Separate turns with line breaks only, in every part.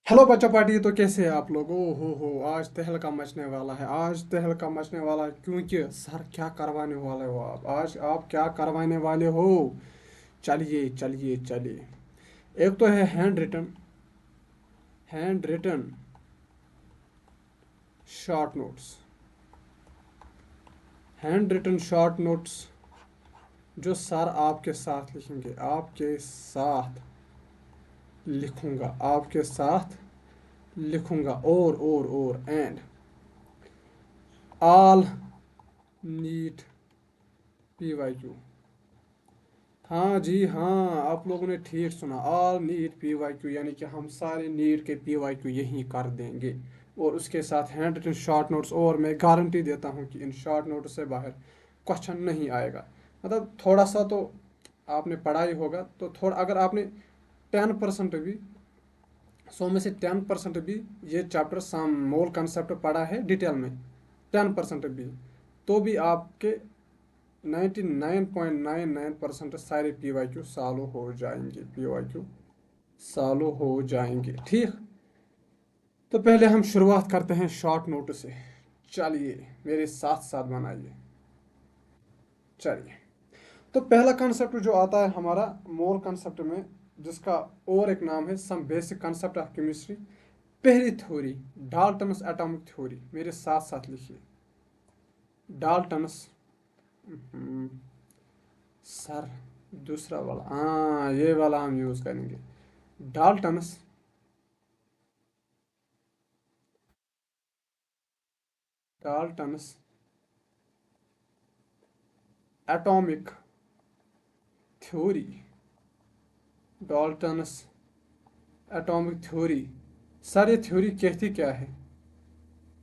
Hello बच्चा party. तो कैसे हैं आप लोग? ओ हो आज तहलका मचने वाला है। आज तहलका मचने वाला है क्योंकि सर क्या करवाने वाले हो आप? आज आप क्या करवाने वाले हो? चलिए चलिए चलिए। एक तो है hand written short notes. Hand written short notes जो सर आपके साथ लिखेंगे, आपके साथ लिखूंगा, आपके साथ लिखूंगा। और एंड ऑल नीट PYQ। हाँ जी हाँ, आप लोगों ने ठीक सुना। ऑल नीट PYQ यानी कि हम सारे नीट के PYQ यहीं कर देंगे। और उसके साथ हैंड रिटन शॉर्ट नोट्स। और मैं गारंटी देता हूँ कि इन शॉर्ट नोट्स से बाहर क्वेश्चन नहीं आएगा। मतलब थोड़ा सा तो आपने पढ़ा ही होगा। तो थोड़ा अगर आपने 10% भी, 100 में से 10% भी ये चैप्टर सम मोल कंसेप्ट पढ़ा है डिटेल में, 10% भी, तो भी आपके 99.99% सारे PYQ सॉल्व हो जाएंगे। PYQ सॉल्व हो जाएंगे, ठीक। तो पहले हम शुरुआत करते हैं शॉर्ट नोट से। चलिए मेरे साथ साथ बनाइए। चलिए, तो पहला कंसेप्ट जो आता है हमारा मोल कंसेप्ट में, जिसका और एक नाम है some basic concept of chemistry. पहली थ्योरी डाल्टन्स एटॉमिक थ्योरी। मेरे साथ साथ लिखिए डाल्टन्स। हम्म, सर दूसरा वाला, हाँ ये वाला हम यूज़ करेंगे। Dalton's Dalton's atomic theory. Dalton's atomic theory. Sir ये थ्योरी कहती क्या है?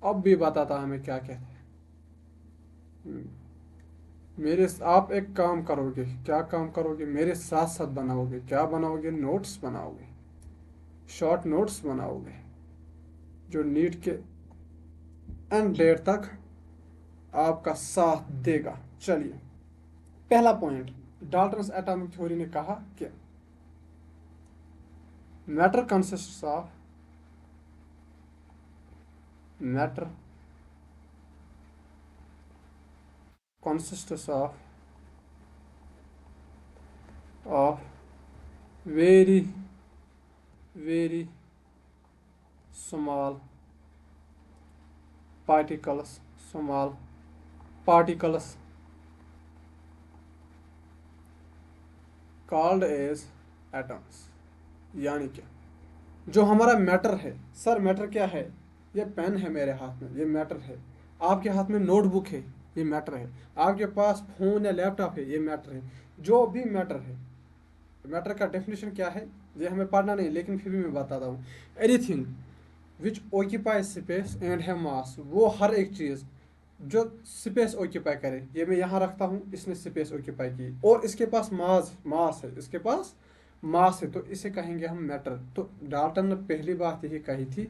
अब भी बताता हमें क्या कहते हैं। मेरे आप एक काम करोगे, क्या काम करोगे? मेरे साथ साथ बनाओगे। क्या बनाओगे? नोट्स बनाओगे, शॉर्ट नोट्स बनाओगे, जो नीट के एंड डेट तक आपका साथ देगा। चलिए, पहला पॉइंट, डाल्टन्स एटॉमिक थ्योरी ने कहा कि matter consists of matter consists of very very small small particles called as atoms। यानी कि जो हमारा मैटर है, सर मैटर क्या है? ये पेन है मेरे हाथ में, ये मैटर है। आपके हाथ में नोटबुक है, ये मैटर है। आपके पास फोन या लैपटॉप है, ये मैटर है। जो भी मैटर है, मैटर का डेफिनेशन क्या है ये हमें पढ़ना नहीं, लेकिन फिर भी मैं बताता हूँ। Anything which occupy space and है मास, वो हर एक चीज़ जो स्पेस ऑक्यूपाई करे। ये मैं यहाँ रखता हूँ, इसने स्पेस ऑक्यूपाई की, और इसके पास मास मास है, इसके पास मास है, तो इसे कहेंगे हम मैटर। तो डाल्टन ने पहली बात यही कही थी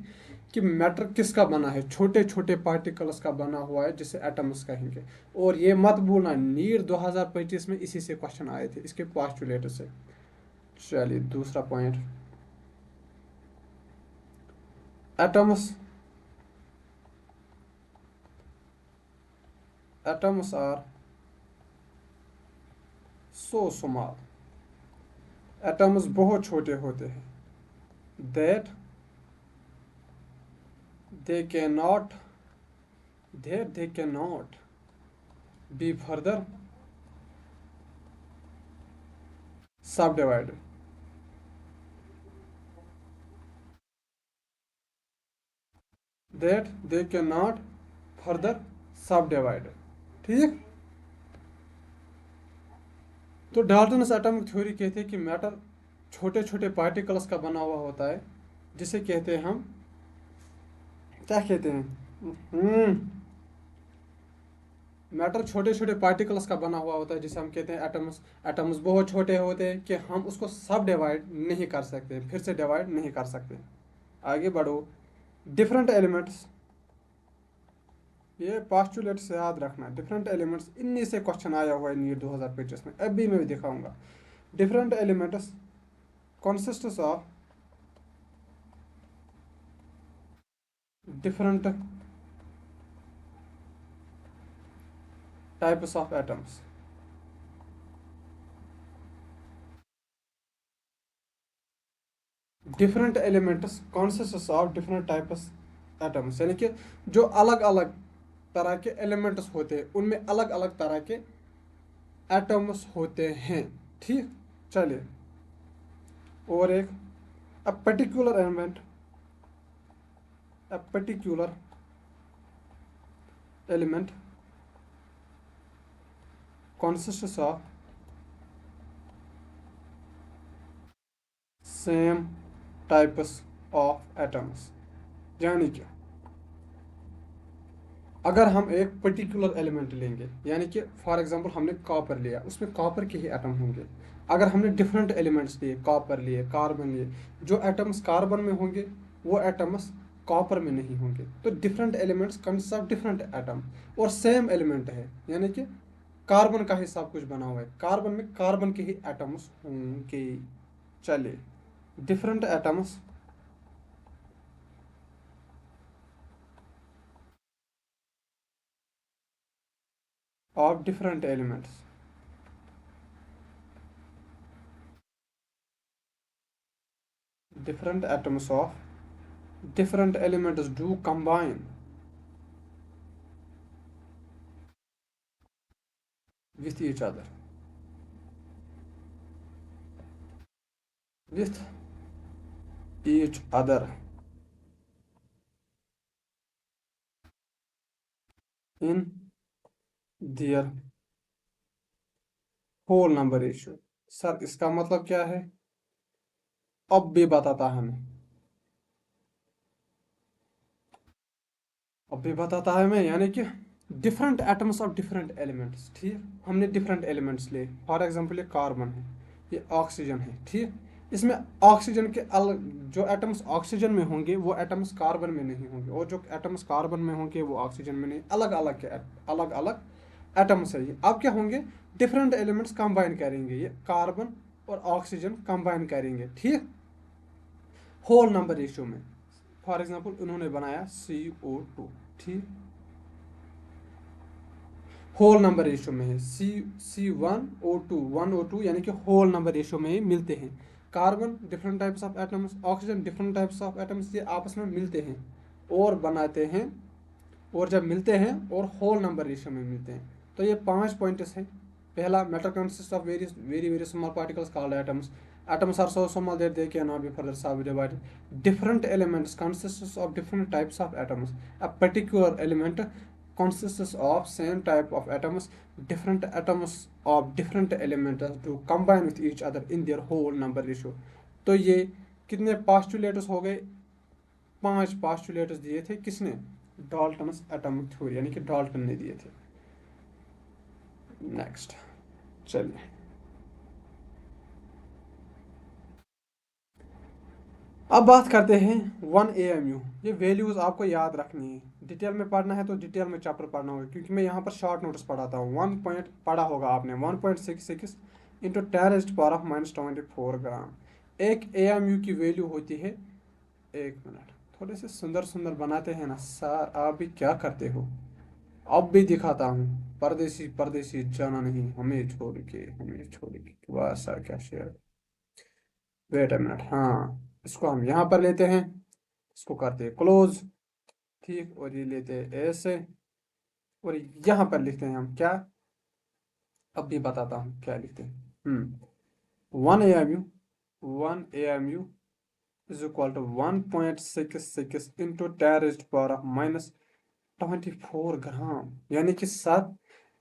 कि मैटर किसका बना है? छोटे छोटे पार्टिकल्स का बना हुआ है, जिसे एटम्स कहेंगे। और ये मत भूलना, नीट 2025 में इसी से क्वेश्चन आए थे, इसके पोस्टुलेट से। चलिए दूसरा point, atoms atoms are so small. Atoms बहुत छोटे होते हैं। That they can not they can not be further sub divided. That they can not further sub divided, ठीक। तो डाल्टन्स एटॉमिक थ्योरी कहते हैं कि मैटर छोटे छोटे पार्टिकल्स का बना हुआ होता है, जिसे कहते हैं हम, क्या कहते हैं? मैटर छोटे छोटे पार्टिकल्स का बना हुआ होता है, जिसे हम कहते हैं एटम्स। एटम्स बहुत छोटे होते हैं कि हम उसको सब डिवाइड नहीं कर सकते, फिर से डिवाइड नहीं कर सकते। आगे बढ़ो, डिफरेंट एलिमेंट्स। ये पास्टुलेट से याद रखना, डिफरेंट एलिमेंट्स, इन्हीं से क्वेश्चन आया हुआ है नीट 2025 में, अभी मैं भी दिखाऊंगा। Different elements consists of different types of atoms. Different elements consist of different types atoms, यानी कि जो अलग अलग तरह के एलिमेंट्स होते हैं उनमें अलग अलग तरह के एटम्स होते हैं। ठीक, चलिए और एक a particular element, a particular element consists of same types of atoms, यानी कि अगर हम एक पर्टिकुलर एलिमेंट लेंगे, यानी कि फॉर एग्जांपल हमने कॉपर लिया, उसमें कॉपर के ही एटम होंगे। अगर हमने डिफरेंट एलिमेंट्स लिए, कॉपर लिए, कार्बन लिए, जो एटम्स कार्बन में होंगे वो एटम्स कॉपर में नहीं होंगे। तो different elements consist of different atom, और सेम एलिमेंट है, यानी कि कार्बन का ही सब कुछ बना हुआ है, कार्बन में कार्बन के ही एटम्स होंगे। चलिए, different atoms of different elements, different atoms of different elements do combine with each other, with each other in their whole number ratio। Sir इसका मतलब क्या है? अब भी बताता हमें, अब भी बताता है मैं, यानी कि different atoms of different elements. ठीक, हमने डिफरेंट एलिमेंट्स लिए, फॉर एग्जांपल ये कार्बन है, ये ऑक्सीजन है। ठीक, इसमें ऑक्सीजन के अलग जो एटम्स ऑक्सीजन में होंगे वो एटम्स कार्बन में नहीं होंगे, और जो एटम्स कार्बन में होंगे वो ऑक्सीजन में नहीं। अलग अलग के अलग अलग एटम्स है ये। अब क्या होंगे? डिफरेंट एलिमेंट्स कंबाइन करेंगे, ये कार्बन और ऑक्सीजन कंबाइन करेंगे। ठीक, होल नंबर रेशियो में। फॉर एग्जांपल उन्होंने बनाया CO2। ठीक, होल नंबर रेशियो में है, C1O2 यानी कि होल नंबर रेशियो में ही मिलते हैं। Carbon different types of atoms, oxygen different types of atoms, ये आपस में मिलते हैं और बनाते हैं, और जब मिलते हैं और होल नंबर रेशियो में मिलते हैं। तो ये 5 पॉइंट्स हैं। पहला, matter consist of very very very small particles called atoms. Atoms are so small that they cannot be further subdivided. Different elements consists of different types of atoms. A particular element consists of same type of atoms. Different atoms of different elements to combine with each other in their whole number ratio। तो ये कितने postulates हो गए? 5 postulates दिए थे किसने? Dalton's atomic theory, यानी कि डाल्टन ने दिए थे। नेक्स्ट, चलिए अब बात करते हैं 1 AMU। ये वैल्यूज आपको याद रखनी है, डिटेल में पढ़ना है तो डिटेल में चैप्टर पढ़ना होगा, क्योंकि मैं यहाँ पर शॉर्ट नोट्स पढ़ाता हूँ। 1 पॉइंट पढ़ा होगा आपने, 1.66 इंटू 10⁻⁻⁴ ग्राम। एक AMU की वैल्यू होती है, एक मिनट, थोड़े से सुंदर सुंदर बनाते हैं ना सर, आप भी क्या करते हो? अब भी दिखाता हूँ, परदेसी परदेसी जाना नहीं, हमें छोड़ के वाह सर क्या शेयर। वेट अ मिनट, हाँ इसको हम यहाँ पर लेते हैं, इसको करते हैं क्लोज। ठीक, और ये लेते हैं ऐसे, और यहाँ पर लिखते हैं हम क्या? अब भी बताता हूँ क्या लिखते हैं। 1 AMU, 1 AMU is equal to 1.66 into 10⁻⁻⁴ gram, यानी कि सात,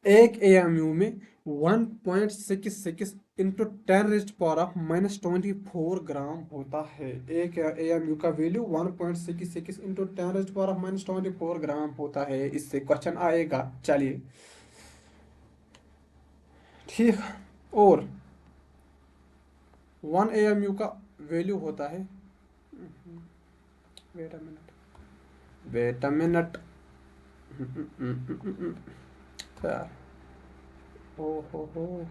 एक AMU में 1.66 इंटू 10⁻⁻⁴ ग्राम होता है। एक AMU का वैल्यू 1.66 इंटू 10⁻⁻⁴ ग्राम होता है। इससे क्वेश्चन आएगा, चलिए ठीक। और 1 AMU का वैल्यू होता है, wait a minute, wait a minute, यार, ओ हो,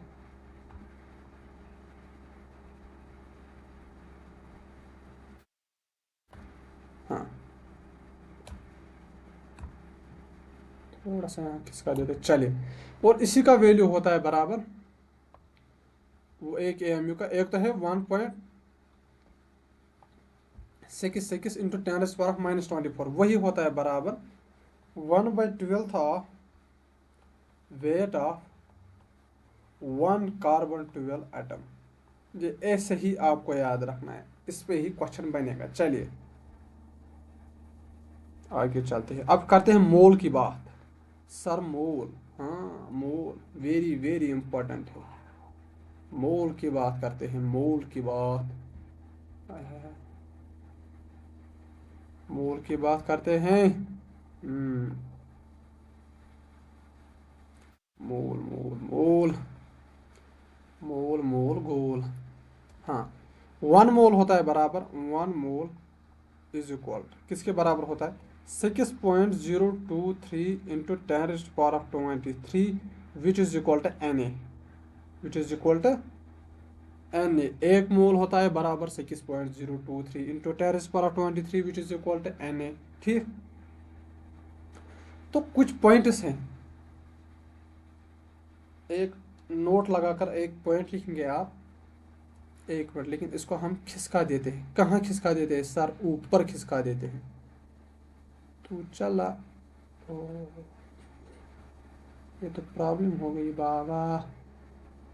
हाँ थोड़ा सा यहाँ खिसका देते, चलिए। और इसी का वैल्यू होता है बराबर, वो एक AMU का, एक तो है 1.66 इंटू 10⁻⁻24, वही होता है बराबर 1/12 of weight of 1 carbon 12 atom. ये ऐसे ही आपको याद रखना है, इस पे ही क्वेश्चन बनेगा। चलिए आगे चलते हैं, अब करते हैं मोल की बात। सर मोल, हाँ मोल वेरी वेरी इंपॉर्टेंट है। मोल की बात करते हैं, मोल की बात, हाय हाय हाय, मोल की बात करते हैं। हम्म, मोल मोल मोल मोल मोल गोल। हाँ, 1 मोल होता है बराबर, 1 मोल इज इक्वल किसके बराबर होता है, 6.023 into 10⁻23, which is equal to Na, which is equal to Na। 1 mole होता है बराबर 6.023 into 10⁻23, which is equal to Na। ठीक, तो कुछ पॉइंट्स हैं, एक नोट लगाकर एक पॉइंट लिखेंगे आप, 1 मिनट, लेकिन इसको हम खिसका देते हैं। कहाँ खिसका देते हैं सर, ऊपर खिसका देते हैं। तो चला, ओ, ये तो प्रॉब्लम हो गई बाबा,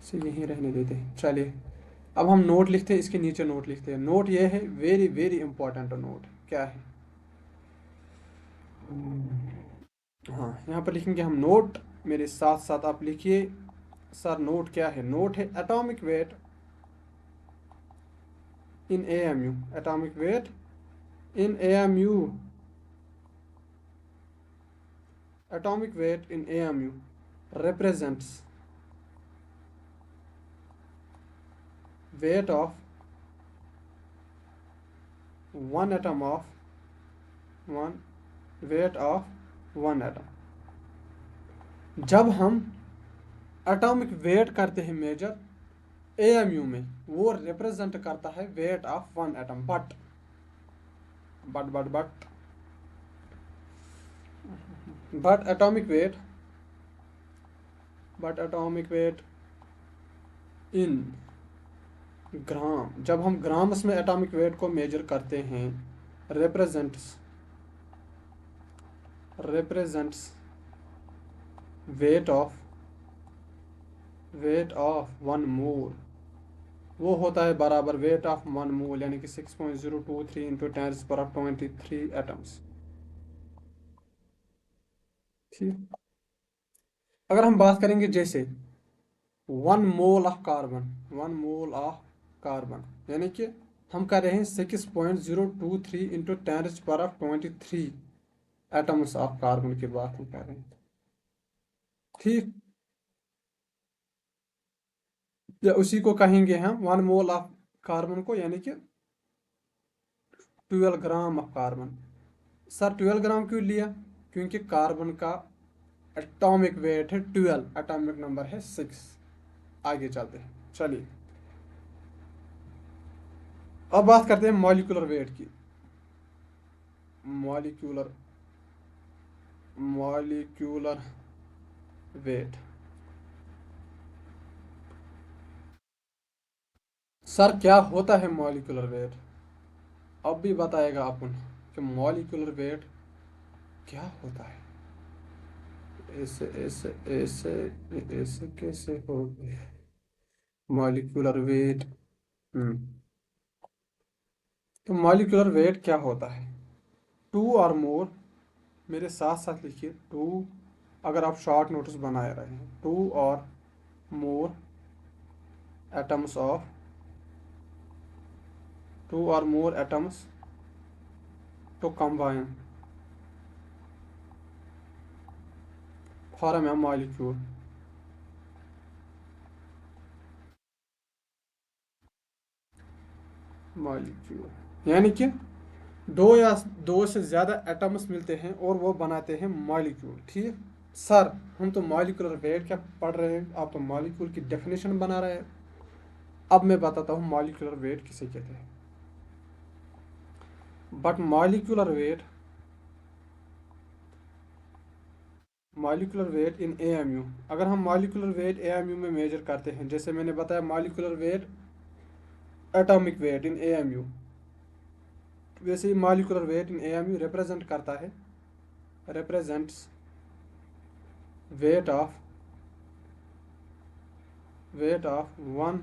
इसे यहीं रहने देते हैं। चलिए अब हम नोट लिखते हैं, इसके नीचे नोट लिखते हैं। नोट ये है, वेरी वेरी इंपॉर्टेंट नोट क्या है, हाँ यहाँ पर लिखेंगे हम नोट, मेरे साथ साथ आप लिखिए। सर नोट क्या है, नोट है atomic weight in AMU, atomic weight in AMU, atomic weight in AMU represents weight of one atom of one weight of one atom। जब हम एटॉमिक वेट करते हैं मेजर AMU में, वो रिप्रेजेंट करता है weight of one atom. But atomic weight in gram, जब हम ग्राम्स में एटॉमिक वेट को मेजर करते हैं, represents weight of 1 मोल, वो होता है बराबर वेट ऑफ 1 मोल, यानी कि 6.023 इंटू 10⁻23 एटम्स। ठीक, अगर हम बात करेंगे जैसे 1 mole of carbon, 1 mole of carbon, यानी कि हम कर रहे हैं 6.023 इंटू 10⁻23 एटम्स ऑफ कार्बन की बात हम कर रहे हैं। ठीक, या उसी को कहेंगे हम 1 मोल ऑफ कार्बन को, यानी कि 12 ग्राम ऑफ कार्बन। सर 12 ग्राम क्यों लिया, क्योंकि कार्बन का एटॉमिक वेट है 12, एटॉमिक नंबर है 6। आगे चलते हैं, चलिए अब बात करते हैं मॉलिक्यूलर वेट की। मॉलिक्यूलर मॉलिक्यूलर वेट, सर क्या होता है मॉलिक्यूलर वेट, अब भी बताएगा अपन कि मॉलिक्यूलर वेट क्या होता है। ऐसे ऐसे ऐसे ऐसे कैसे हो गया मॉलिक्यूलर वेट। तो मॉलिक्यूलर वेट क्या होता है, 2 और मोर, मेरे साथ साथ लिखिए, टू, अगर आप शॉर्ट नोट्स बनाए रहे हैं, 2 और मोर एटम्स ऑफ, 2 और more atoms to combine form a molecule. Molecule यानी कि दो या दो से ज़्यादा एटम्स मिलते हैं और वो बनाते हैं मॉलिक्यूल। ठीक, सर हम तो मॉलिक्यूलर वेट क्या पढ़ रहे हैं, आप तो मॉलिक्यूल की डेफिनेशन बना रहे हैं। अब मैं बताता हूँ मॉलिक्यूलर वेट किसे कहते हैं। But molecular weight molecular weight in AMU. अगर हम मॉलिक्यूलर वेट एएमयू में मेजर करते हैं, जैसे मैंने बताया मॉलिक्यूलर वेट एटॉमिक वेट इन एएमयू, वैसे ही मॉलिक्यूलर वेट इन एएमयू रिप्रेजेंट करता है, represents wait of one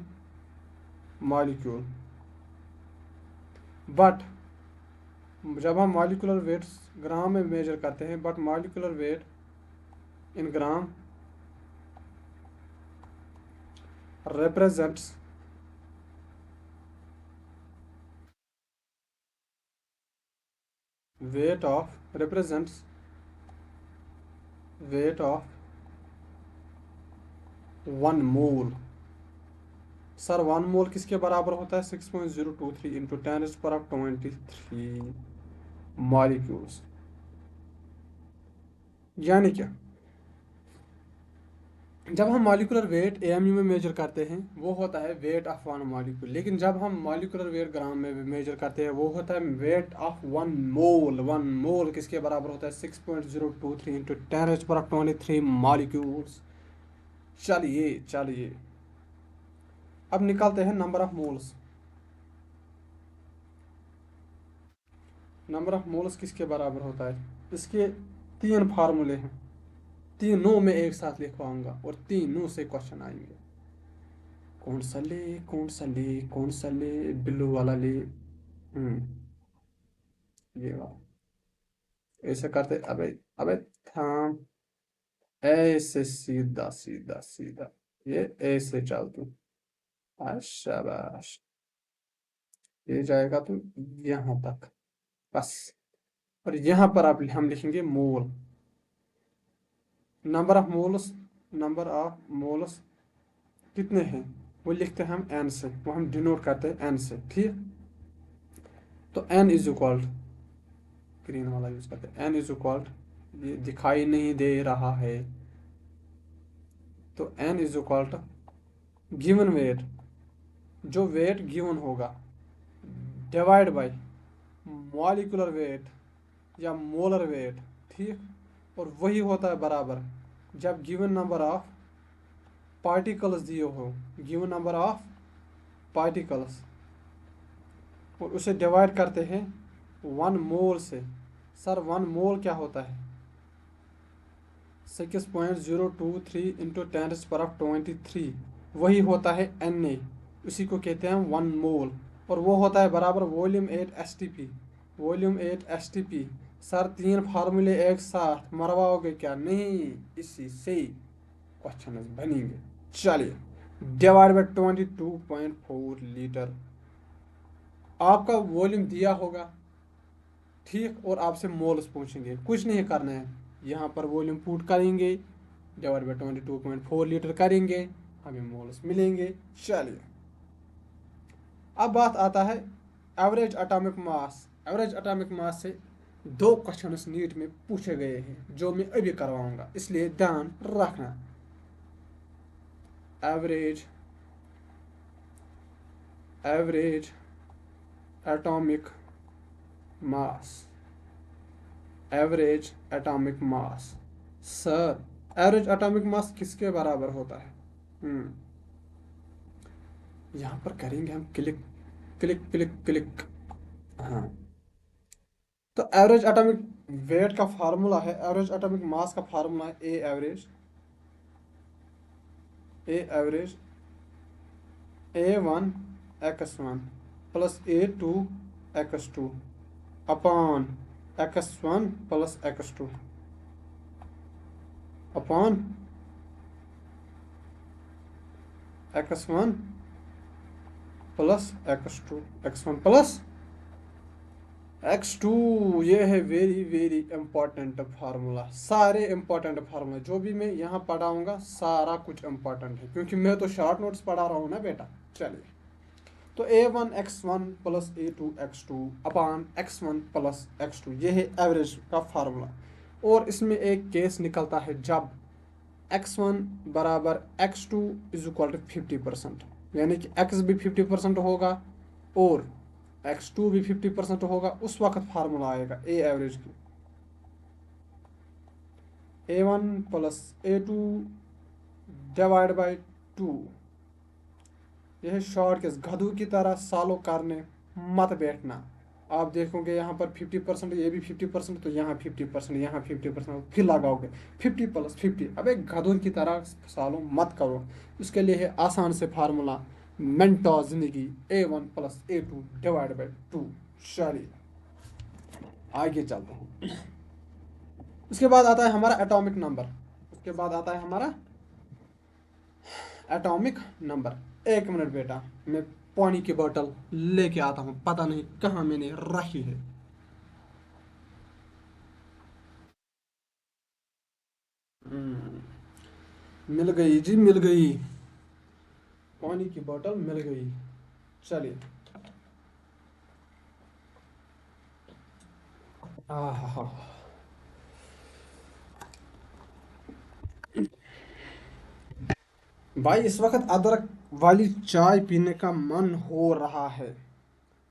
molecule. But जब हम मॉलिक्यूलर वेट ग्राम में मेजर करते हैं, but molecular weight in gram represents represents weight of 1 mole. Sir 1 मोल किसके बराबर होता है? 6.023 इंटू 10⁻23 मॉलिक्यूल्स। यानी क्या, जब हम मॉलिक्यूलर वेट एएमयू में मेजर करते हैं वो होता है वेट ऑफ 1 मॉलिक्यूल, लेकिन जब हम मॉलिक्यूलर वेट ग्राम में मेजर करते हैं वो होता है वेट ऑफ 1 मोल। 1 मोल किसके बराबर होता है? 6.023 इंटू 10⁻23 मॉलिक्यूल्स। चलिए अब निकालते हैं number of moles. Number of moles किसके बराबर होता है? इसके 3 फार्मूले हैं, तीनों में एक साथ लिखवाऊंगा और तीनों से क्वेश्चन आएंगे। कौन सा ले, ब्लू वाला ले। ये वाला। ऐसे करते, अबे अबे थाम, ऐसे सीधा सीधा सीधा, ये ऐसे चल तू, शाबाश, ये जाएगा तो यहाँ तक बस। और यहाँ पर आप हम लिखेंगे mole. Number of moles, number of moles कितने हैं वो लिखते हैं हम एन से, वो हम डिनोट करते हैं एन से, ठीक। तो एन इज इक्वल, ग्रीन वाला यूज करते हैं, एन इज इक्वल, ये दिखाई नहीं दे रहा है, तो n is equal to given weight, जो वेट गिवन होगा, डिवाइड बाय मॉलिक्यूलर वेट या मोलर वेट, ठीक। और वही होता है बराबर जब गिवन नंबर ऑफ पार्टिकल्स दिए हो, गिवन नंबर ऑफ पार्टिकल्स, और उसे डिवाइड करते हैं 1 मोल से। सर 1 मोल क्या होता है? 6.023 इंटू 10⁻23, वही होता है Na, उसी को कहते हैं 1 मोल। और वो होता है बराबर volume 8 STP, volume 8 STP। Sir 3 फार्मूले एक साथ मरवाओगे क्या? नहीं, इसी से क्वेश्चन बनेंगे। चलिए, डिवाइड बाय 22.4 लीटर, आपका वॉल्यूम दिया होगा, ठीक, और आपसे मोल्स पूछेंगे, कुछ नहीं करना है, यहाँ पर वॉल्यूम पुट करेंगे, डिवाइड बाय 22.4 लीटर करेंगे, हमें मोल्स मिलेंगे। चलिए, अब बात आता है average atomic mass. Average atomic mass से 2 क्वेश्चन नीट में पूछे गए हैं जो मैं अभी करवाऊंगा, इसलिए ध्यान रखना। Average atomic mass, average atomic mass. Sir average atomic mass किसके बराबर होता है? यहाँ पर करेंगे हम क्लिक क्लिक क्लिक क्लिक। हाँ, तो एवरेज एटॉमिक वेट का फार्मूला है, एवरेज एटॉमिक मास का फार्मूला है ए average A1x1 plus A2x2 upon x1 plus x2 upon x1 plus x2, x1 plus x2। ये है वेरी वेरी इंपॉर्टेंट फार्मूला। सारे important formula जो भी मैं यहाँ पढ़ाऊंगा सारा कुछ इंपॉर्टेंट है, क्योंकि मैं तो शॉर्ट नोट्स पढ़ा रहा हूँ ना बेटा। चलिए, तो A1x1 प्लस A2x2 अपान x1 प्लस x2, ये है एवरेज का फार्मूला। और इसमें एक केस निकलता है जब x1 बराबर x2 इज इक्वल टू 50%, यानी कि x भी 50% होगा और x2 भी 50% होगा, उस वक्त फार्मूला आएगा ए एवरेज की। A1 plus A2 divide by 2। यह शॉर्ट केस, गधों की तरह सालों करने मत बैठना। आप देखोगे यहाँ पर 50%, ये भी 50%, तो यहाँ 50%, यहाँ 50%, फिर लगाओगे 50 प्लस 50। अब एक गधों की तरह सालों मत करो। इसके लिए है आसान से फार्मूला, मेंटो जिंदगी A1 plus A2 divide by 2। चलिए आगे चलते हैं। उसके बाद आता है हमारा एटॉमिक नंबर। उसके बाद आता है हमारा एटॉमिक नंबर। एक मिनट बेटा, मैं पानी की बोतल लेके आता हूँ, पता नहीं कहाँ मैंने रखी है। मिल गई जी, मिल गई। पानी की बोतल मिल गई। चलिए। आहा, भाई इस वक्त अदरक वाली चाय पीने का मन हो रहा है,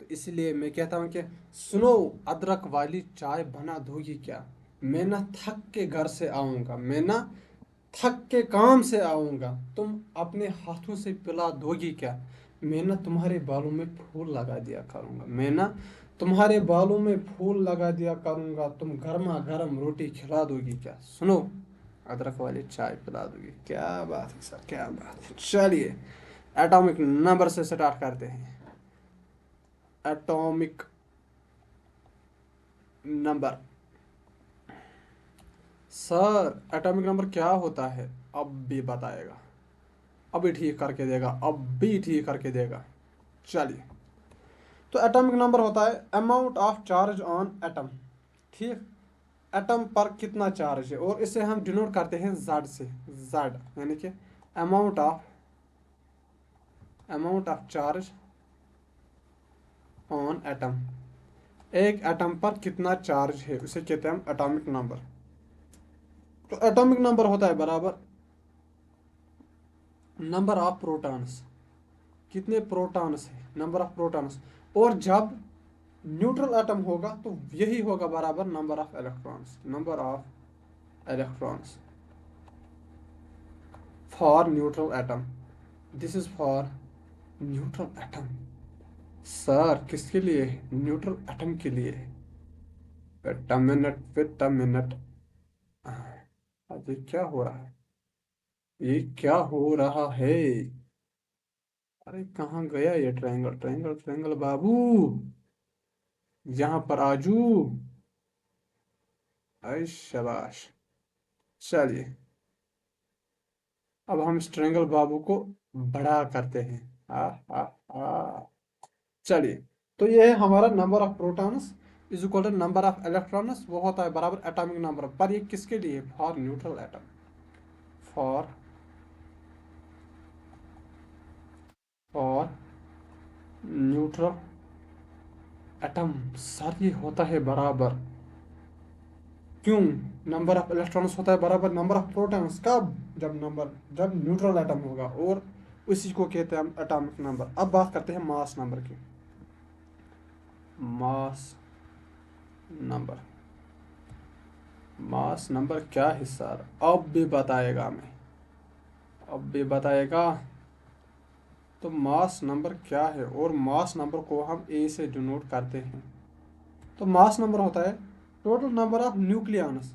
तो इसलिए मैं कहता हूँ कि सुनो, अदरक वाली चाय बना दोगी क्या? मैं ना थक के घर से आऊँगा, मैं ना थक के काम से आऊँगा, तुम अपने हाथों से पिला दोगी क्या? मैं ना तुम्हारे बालों में फूल लगा दिया करूँगा, मैं ना तुम्हारे बालों में फूल लगा दिया करूँगा, तुम गर्मा गर्म रोटी खिला दोगी क्या? सुनो, अदरक वाली चाय पिला दोगी। क्या बात है सर, क्या बात है। चलिए एटॉमिक नंबर से स्टार्ट करते हैं। Atomic number. Sir atomic number क्या होता है? अब भी बताएगा, अभी ठीक करके देगा, अब भी ठीक करके देगा। चलिए, तो एटॉमिक नंबर होता है amount of charge on atom. ठीक, एटम पर कितना चार्ज है, और इसे हम डिनोट करते हैं जेड से। जेड यानी कि amount of charge on atom. एक एटम पर कितना चार्ज है उसे कहते हैं हम एटॉमिक नंबर। तो एटॉमिक नंबर होता है बराबर नंबर ऑफ प्रोटॉन्स। कितने प्रोटॉन्स है, नंबर ऑफ प्रोटॉन्स। और जब न्यूट्रल एटम होगा तो यही होगा बराबर number of electrons. Number of electrons for neutral atom. This is for neutral atom. Sir किसके लिए है? न्यूट्रल एटम के लिए है। Wait a minute, wait a minute. अरे क्या हो रहा है, ये क्या हो रहा है? अरे कहाँ गया ये ट्रायंगल, ट्रायंगल, ट्रायंगल बाबू, यहाँ पर आजू। अरे शाबाश। चलिए, अब हम इस ट्रायंगल बाबू को बड़ा करते हैं। आ आ आ चलिए, तो ये है हमारा number of protons is equal to number of electrons, वो होता है बराबर एटॉमिक नंबर। पर ये किसके लिए? For neutral atom. For for neutral atom. Sir ये होता है बराबर, क्यों? नंबर ऑफ इलेक्ट्रॉन्स होता है बराबर नंबर ऑफ प्रोटॉन्स। कब? जब न्यूट्रल एटम होगा, और उसी को कहते हैं हम एटॉमिक नंबर। अब बात करते हैं मास नंबर की। Mass number. मास नंबर क्या है सर? अब भी बताएगा, मैं अब भी बताएगा। तो मास नंबर क्या है, और मास नंबर को हम ए से डिनोट करते हैं। तो मास नंबर होता है total number of nucleons.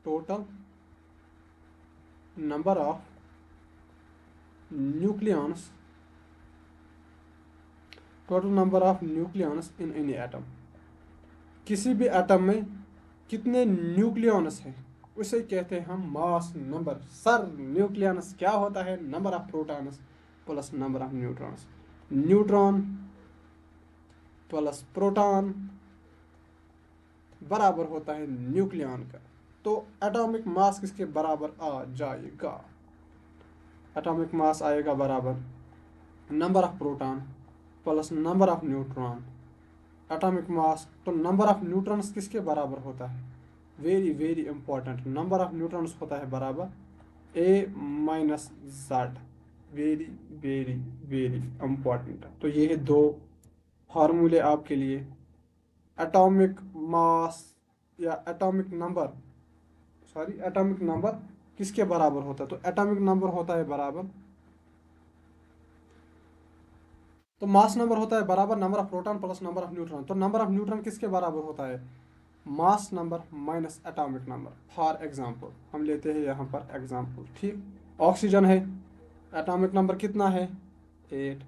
Total number of nucleons. Total number of nucleons in any atom. किसी भी एटम में कितने न्यूक्लियॉन्स हैं उसे कहते हैं हम मास नंबर। सर न्यूक्लियॉन्स क्या होता है? Number of protons plus number of neutrons. Neutron plus proton बराबर होता है न्यूक्लियॉन का। तो एटॉमिक मास किसके बराबर आ जाएगा? एटॉमिक मास आएगा बराबर number of proton plus number of neutron. Atomic mass, तो नंबर ऑफ न्यूट्रॉन्स किसके बराबर होता है? Very very important, number of neutrons होता है बराबर A minus Z. Very very very important. तो ये है दो फार्मूले आपके लिए। एटॉमिक मास या atomic number, sorry atomic number किसके बराबर होता है? तो एटॉमिक नंबर होता है बराबर, तो मास नंबर होता है बराबर number of proton plus number of neutron. तो नंबर ऑफ न्यूट्रॉन किसके बराबर होता है? Mass number minus atomic number. For example हम लेते हैं यहाँ पर एग्जांपल, ठीक, ऑक्सीजन है, एटॉमिक नंबर कितना है? 8,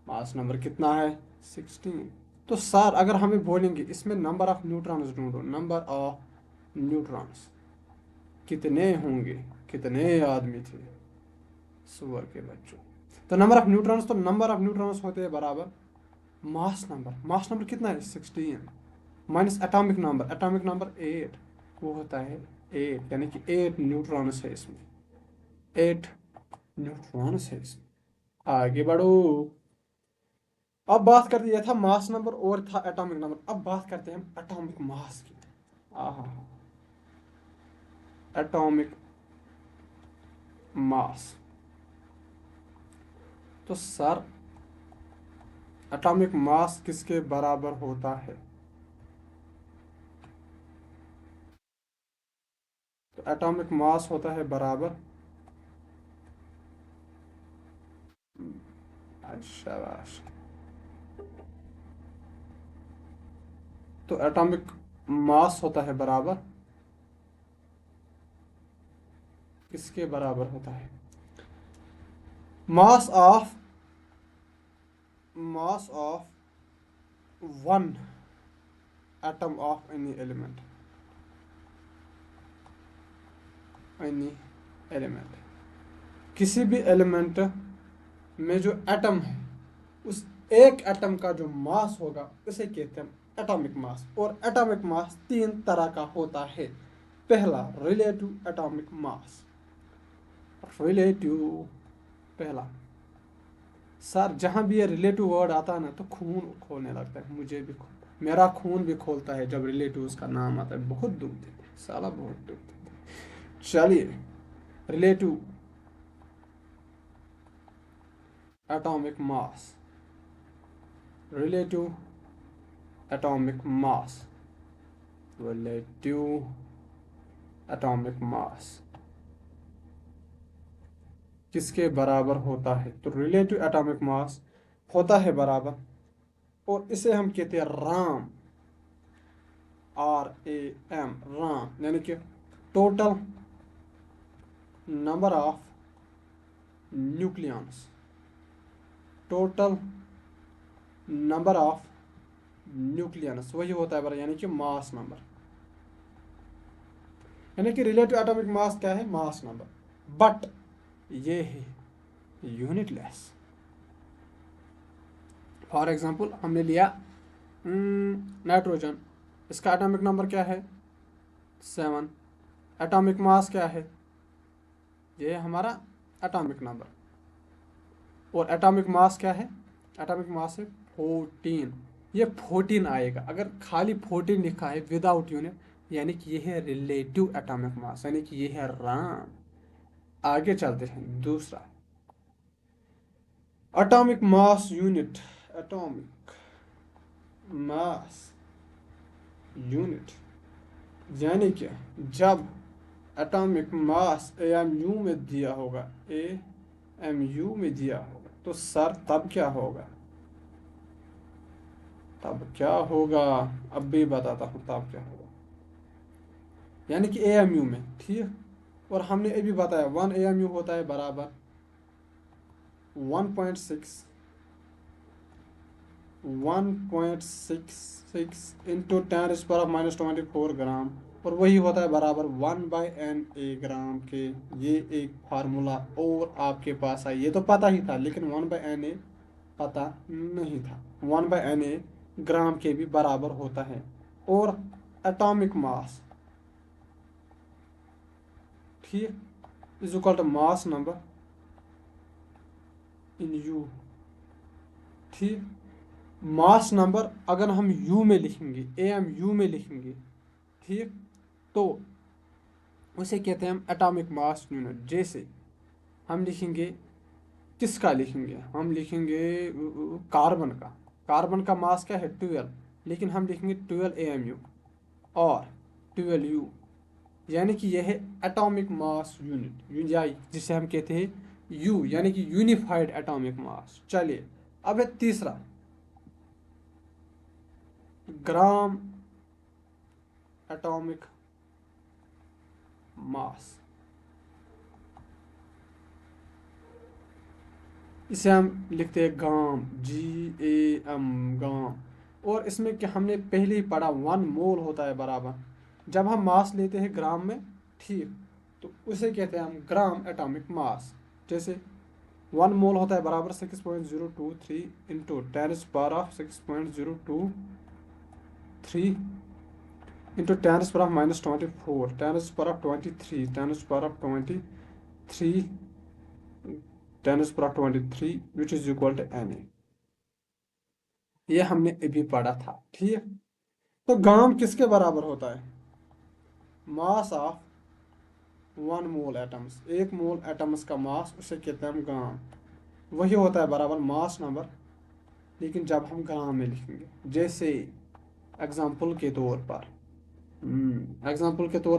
मास नंबर कितना है? 16। तो सर अगर हमें बोलेंगे इसमें नंबर ऑफ न्यूट्रॉन्स ढूंढो, नंबर ऑफ न्यूट्रॉन्स कितने होंगे, कितने आदमी थे सुअर के बच्चों। तो नंबर ऑफ न्यूट्रॉन्स, तो नंबर ऑफ न्यूट्रॉन्स होते हैं बराबर मास नंबर, मास नंबर कितना है? 16 माइनस एटॉमिक नंबर 8, वो होता है 8, यानी कि 8 न्यूट्रॉन्स है इसमें, 8 न्यूट्रॉन्स है इसमें। आगे बढ़ो। अब बात करते, ये था मास नंबर और था एटॉमिक नंबर, अब बात करते हैं हम एटॉमिक मास की। आहा, एटॉमिक मास। तो सर एटॉमिक मास किसके बराबर होता है? तो एटॉमिक मास होता है बराबर, शाबाश, तो एटॉमिक मास होता है बराबर किसके बराबर होता है? Mass of, mass of one atom of any element, any element, किसी भी एलिमेंट में जो एटम है उस एक एटम का जो मास होगा उसे कहते हैं एटॉमिक मास। और एटॉमिक मास 3 तरह का होता है। पहला रिलेटिव एटॉमिक मास, रिलेटिव, पहला। सर जहाँ भी ये रिलेटिव वर्ड आता है ना तो खून खोलने लगता है, मुझे भी मेरा खून भी खोलता है जब रिलेटिव उसका नाम आता है, बहुत दुख देते हैं साला, बहुत दुख देते हैं। चलिए, relative atomic mass, relative atomic mass, relative atomic mass किसके बराबर होता है? तो रिलेटिव एटॉमिक मास होता है बराबर, और इसे हम कहते हैं राम, RAM, राम, यानी कि total number of nucleons, total number of nucleons वही होता है बराबर, यानी कि मास नंबर। यानी कि रिलेटिव एटॉमिक मास क्या है? मास नंबर, बट ये है यूनिटलेस। फॉर एग्जांपल हमने लिया नाइट्रोजन, इसका एटॉमिक नंबर क्या है? 7, एटॉमिक मास क्या है? ये है हमारा एटॉमिक नंबर, और एटॉमिक मास क्या है? एटॉमिक मास है 14, ये 14 आएगा अगर खाली 14 लिखा है विदाउट यूनिट, यानी कि ये है रिलेटिव एटॉमिक मास, यानी कि ये है राम। आगे चलते हैं, दूसरा atomic mass unit, atomic mass unit, यानी कि जब एटॉमिक मास AMU में दिया होगा, AMU में दिया होगा, तो सर तब क्या होगा? तब क्या होगा? अब भी बताता हूँ तब क्या होगा, यानी कि AMU में, ठीक। और हमने अभी बताया 1 AMU होता है बराबर 1.66 इंटू 10⁻⁻24 ग्राम, और वही होता है बराबर 1/NA ग्राम के। ये एक फार्मूला और आपके पास है, ये तो पता ही था लेकिन 1/NA पता नहीं था। 1/NA ग्राम के भी बराबर होता है। और एटॉमिक मास, ठीक, is equal to mass number in u, ठीक। मास नंबर अगर हम यू में लिखेंगे, AMU में लिखेंगे, ठीक, तो उसे कहते हैं हम एटॉमिक मास यूनिट। जैसे हम लिखेंगे, किसका लिखेंगे? हम लिखेंगे कार्बन का, कार्बन का मास क्या है? 12, लेकिन हम लिखेंगे 12 AMU, और 12U, यानी कि यह है एटॉमिक मास यूनिट, या जिसे हम कहते हैं यू, यानी कि यूनिफाइड एटॉमिक मास। चलिए अब है तीसरा, ग्राम एटॉमिक मास। इसे हम लिखते हैं गाम, GAM, गाम। और इसमें क्या हमने पहले ही पढ़ा, 1 मोल होता है बराबर, जब हम मास लेते हैं ग्राम में, ठीक, तो उसे कहते हैं हम ग्राम एटॉमिक मास। जैसे 1 मोल होता है बराबर 6.023 into 10⁻6.023 into 10⁻⁻24 10⁻23 10⁻23 10⁻23 which is equal to Na। ये हमने अभी पढ़ा था, ठीक। तो गाम किसके बराबर होता है? Mass of 1 mole atoms, 1 mole atoms का मास, उसे कहते हैं हम गाम। वही होता है बराबर मास नंबर, लेकिन जब हम ग्राम में लिखेंगे। जैसे एग्जाम्पल के तौर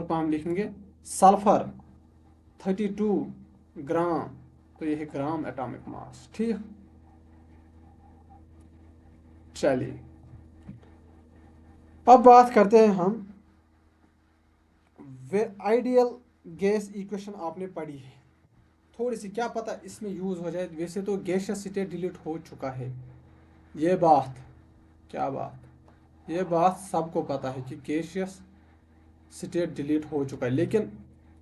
पर हम लिखेंगे सल्फर 32 ग्राम, तो यह है ग्राम एटॉमिक मास, ठीक। चलिए अब बात करते हैं हम, वे आइडियल गैस इक्वेशन आपने पढ़ी है, थोड़ी सी क्या पता इसमें यूज हो जाए। वैसे तो गैसियस स्टेट डिलीट हो चुका है, ये बात, क्या बात, ये बात सबको पता है कि गैसियस स्टेट डिलीट हो चुका है, लेकिन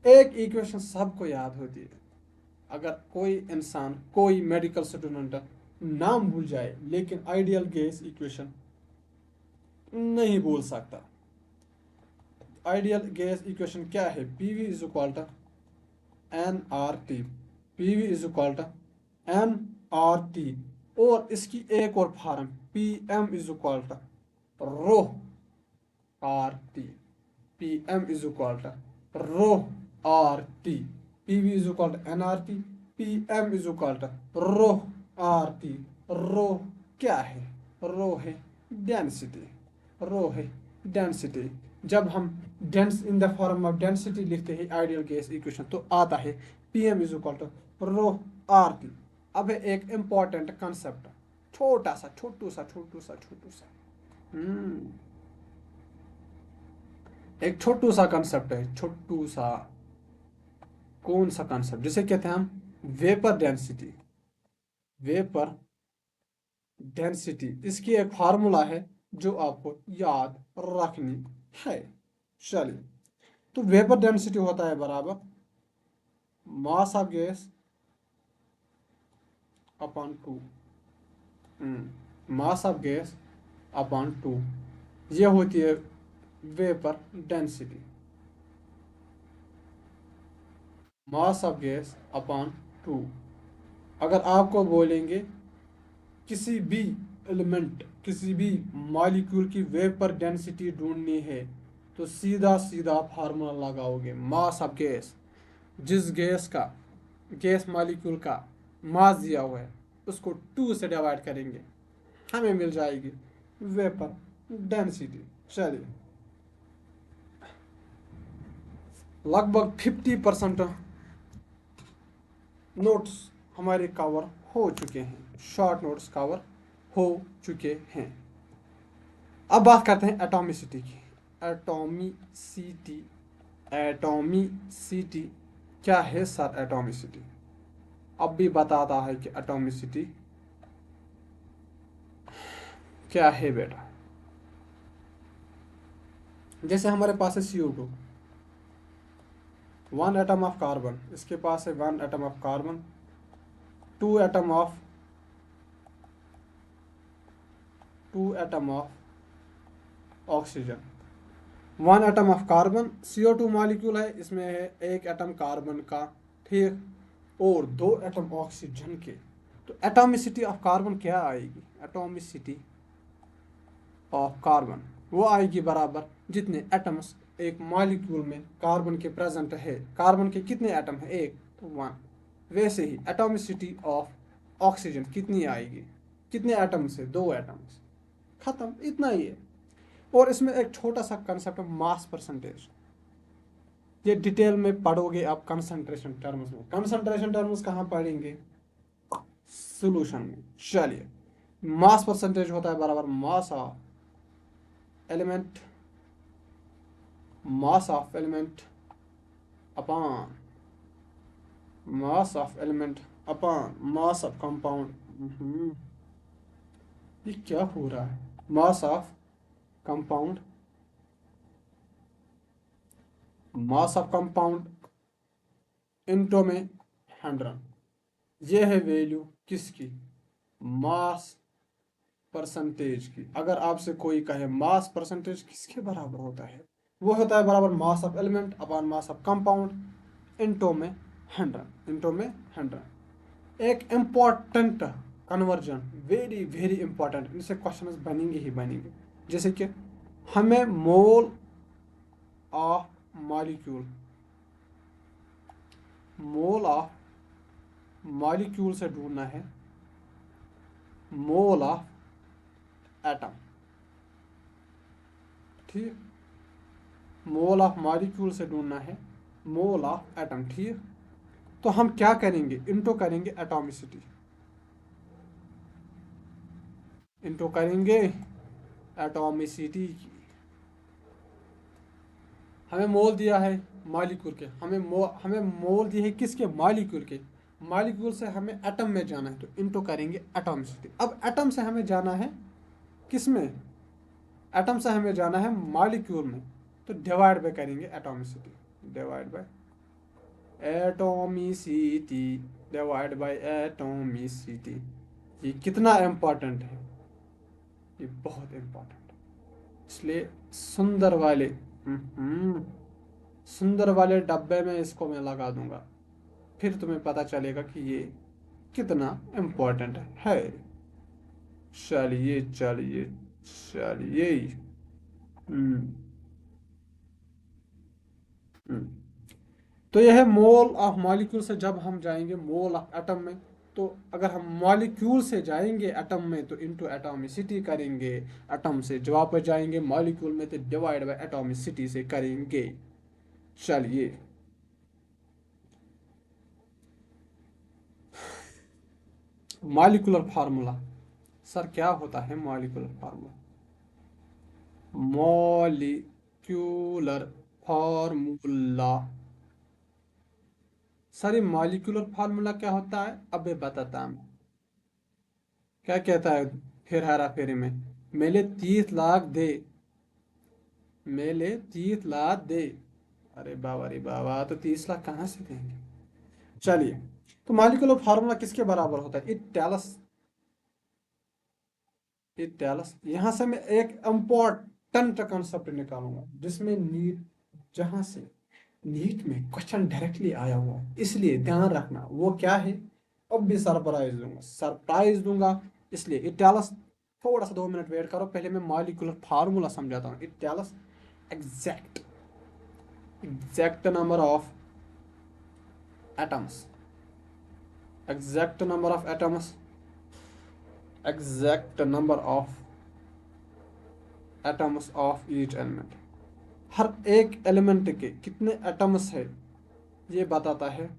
एक इक्वेशन सबको याद होती है। अगर कोई इंसान, कोई मेडिकल स्टूडेंट नाम भूल जाए लेकिन आइडियल गैस इक्वेशन नहीं भूल सकता। आइडियल गैस इक्वेशन क्या है? PV is equal to NRT, PV is equal to NRT, और इसकी एक और form PM is equal to rho RT, PM is equal to rho RT, PV is equal to NRT, PM is equal to rho RT। Rho क्या है? रो है density, रो है density. जब हम dense in the form of density लिखते हैं ideal gas equation, तो आता है PM is equal to rho RT। अब है एक इंपॉर्टेंट कंसेप्ट, छोटा सा, एक छोटू सा कंसेप्ट है, छोटू सा। कौन सा कंसेप्ट? जिसे कहते हैं हम वेपर डेंसिटी, वेपर डेंसिटी। इसकी एक फार्मूला है जो आपको याद रखनी है। चलिए, तो वेपर डेंसिटी होता है बराबर mass of gas upon 2, mass of gas upon 2, ये होती है vapour density, mass of gas upon 2। अगर आपको बोलेंगे किसी भी एलिमेंट, किसी भी मॉलिक्यूल की वेपर डेंसिटी ढूंढनी है, तो सीधा सीधा फार्मूला लगाओगे मास ऑफ गैस। जिस गैस मॉलिक्यूल का मास दिया हुआ है उसको 2 से डिवाइड करेंगे, हमें मिल जाएगी वेपर डेंसिटी। चलिए, लगभग 50% नोट्स हमारे कवर हो चुके हैं, शॉर्ट नोट्स कवर हो चुके हैं। अब बात करते हैं एटॉमिसिटी की। एटॉमिसिटी, एटॉमिसिटी क्या है सर? एटॉमिसिटी अब भी बताता है कि एटॉमिसिटी क्या है बेटा। जैसे हमारे पास है CO2, 1 एटम ऑफ कार्बन, इसके पास है 1 atom of carbon, 2 atom of 2 atom of oxygen, 1 atom of carbon. CO2 molecule है, इसमें है 1 एटम कार्बन का, ठीक, और 2 एटम ऑक्सीजन के। तो एटॉमिसिटी ऑफ कार्बन क्या आएगी? एटॉमिसिटी ऑफ कार्बन वो आएगी बराबर जितने एटम्स एक मॉलिक्यूल में कार्बन के प्रेजेंट है। कार्बन के कितने एटम है? 1, तो 1। वैसे ही एटॉमिसिटी ऑफ ऑक्सीजन कितनी आएगी? कितने एटम से? 2 एटम्स, खत्म, इतना ही है। और इसमें एक छोटा सा कंसेप्ट है मास परसेंटेज। ये डिटेल में पढ़ोगे आप कंसंट्रेशन टर्म्स में। कंसंट्रेशन टर्म्स कहाँ पढ़ेंगे? सॉल्यूशन में। चलिए, मास परसेंटेज होता है बराबर mass of element, mass of element upon mass of element upon mass of compound. ये क्या हो रहा है? Mass of compound, mass of compound into में 100। ये है वैल्यू किसकी? मास परसेंटेज की। अगर आपसे कोई कहे मास परसेंटेज किसके बराबर होता है, वो होता है बराबर mass of element upon mass of compound into में 100, इनटू में 100। एक important conversion, very very important, इनसे क्वेश्चंस बनेंगे ही बनेंगे। जैसे कि हमें mole of molecule, mole of molecule से ढूंढना है मोल ऑफ एटम। ठीक, मोल ऑफ मॉलिक्यूल से ढूंढना है मोल ऑफ एटम। ठीक, तो हम क्या करेंगे? इनटू करेंगे एटॉमिसिटी, इनटू करेंगे एटॉमिसिटी की। हमें मोल दिया है मॉलिक्यूल के, हमें मोल दी है किसके? मॉलिक्यूल के। मॉलिक्यूल से हमें एटम में जाना है तो इनटू करेंगे एटॉमिसिटी। अब एटम से हमें जाना है किस में? एटम से हमें जाना है मॉलिक्यूल में, तो डिवाइड बाय करेंगे atomicity, divide by atomicity, divide by atomicity. ये कितना इम्पोर्टेंट है? ये बहुत इम्पोर्टेंट है। इसलिए सुंदर वाले सुंदर वाले डब्बे में इसको मैं लगा दूंगा, फिर तुम्हें पता चलेगा कि ये कितना इम्पोर्टेंट है। चलिए चलिए चलिए। हम्म हम्म। तो यह है मोल ऑफ मॉलिक्यूल से जब हम जाएंगे मोल ऑफ एटम में, तो अगर हम मॉलिक्यूल से जाएंगे एटम में तो इनटू एटॉमिसिटी करेंगे। एटम से वापस जाएंगे मॉलिक्यूल में तो डिवाइड बाय एटॉमिसिटी से करेंगे। चलिए, मॉलिक्यूलर फार्मूला। सर क्या होता है molecular formula? Molecular formula, sir ये मॉलिक्यूलर फार्मूला क्या होता है? अबे बताता हूँ। क्या कहता है फिर हेरा फेरी में? मेले 30 लाख दे, मेले 30 लाख दे। अरे बाबा रे बाबा, तो 30 लाख कहाँ से देंगे? चलिए, तो मॉलिक्यूलर फार्मूला किसके बराबर होता है? It tells, it tells. यहां से मैं एक इंपॉर्टेंट कंसेप्ट निकालूंगा जिसमें नीट, जहां से नीट में क्वेश्चन डायरेक्टली आया हुआ है, इसलिए ध्यान रखना। वो क्या है? अब भी सरप्राइज दूंगा, सरप्राइज दूंगा। इसलिए इट टेल्स, थोड़ा सा 2 मिनट वेट करो, पहले मैं मॉलिक्यूलर फार्मूला समझाता हूँ। It tells exact, exact number of atoms, exact number of atoms, exact number of atoms of each element. हर एक एलिमेंट के कितने एटम्स है ये बताता है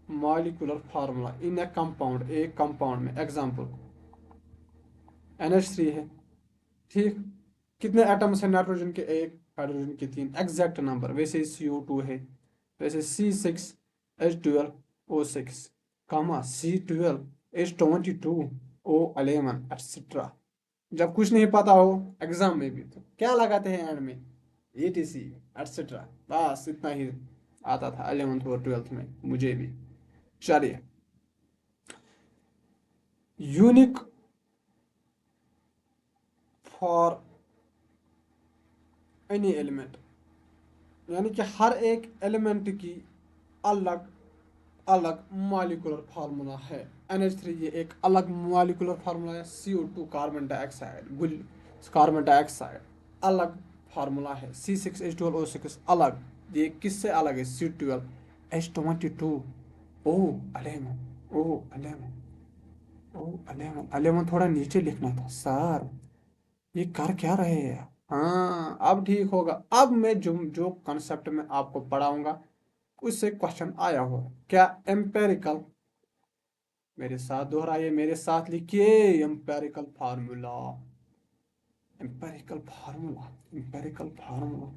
molecular formula in a compound. एक कंपाउंड में एग्जांपल NH3 है। ठीक, कितने एटम्स है नाइट्रोजन के? एक, हाइड्रोजन के 3, एग्जैक्ट नंबर। वैसे CO2 है, वैसे C6H12O6 कामा C12H22O11 एटसेट्रा। जब कुछ नहीं पता हो एग्जाम में भी तो क्या लगाते हैं एंड में? ETC etcetera. बस इतना ही आता था 11th और 12th में मुझे भी। चलिए, यूनिक फॉर एनी एलिमेंट, यानी कि हर एक एलिमेंट की अलग अलग मॉलिक्यूलर फार्मूला है। NH3 ये एक अलग मॉलिक्यूलर फार्मूला है। CO2 कार्बन डाइऑक्साइड, गुल कार्बन डाइऑक्साइड अलग फार्मूला है। C6H12O6 अलग। ये किससे अलग है? C12H22O11 O11 11 थोड़ा नीचे लिखना था सर, ये कर क्या रहे हैं? हाँ अब ठीक होगा। अब मैं जो जो कॉन्सेप्ट में आपको पढ़ाऊंगा उससे क्वेश्चन आया हो क्या? एम्पेरिकल, मेरे साथ दोहराइए, मेरे साथ लिखिए, empirical formula, empirical formula, empirical formula.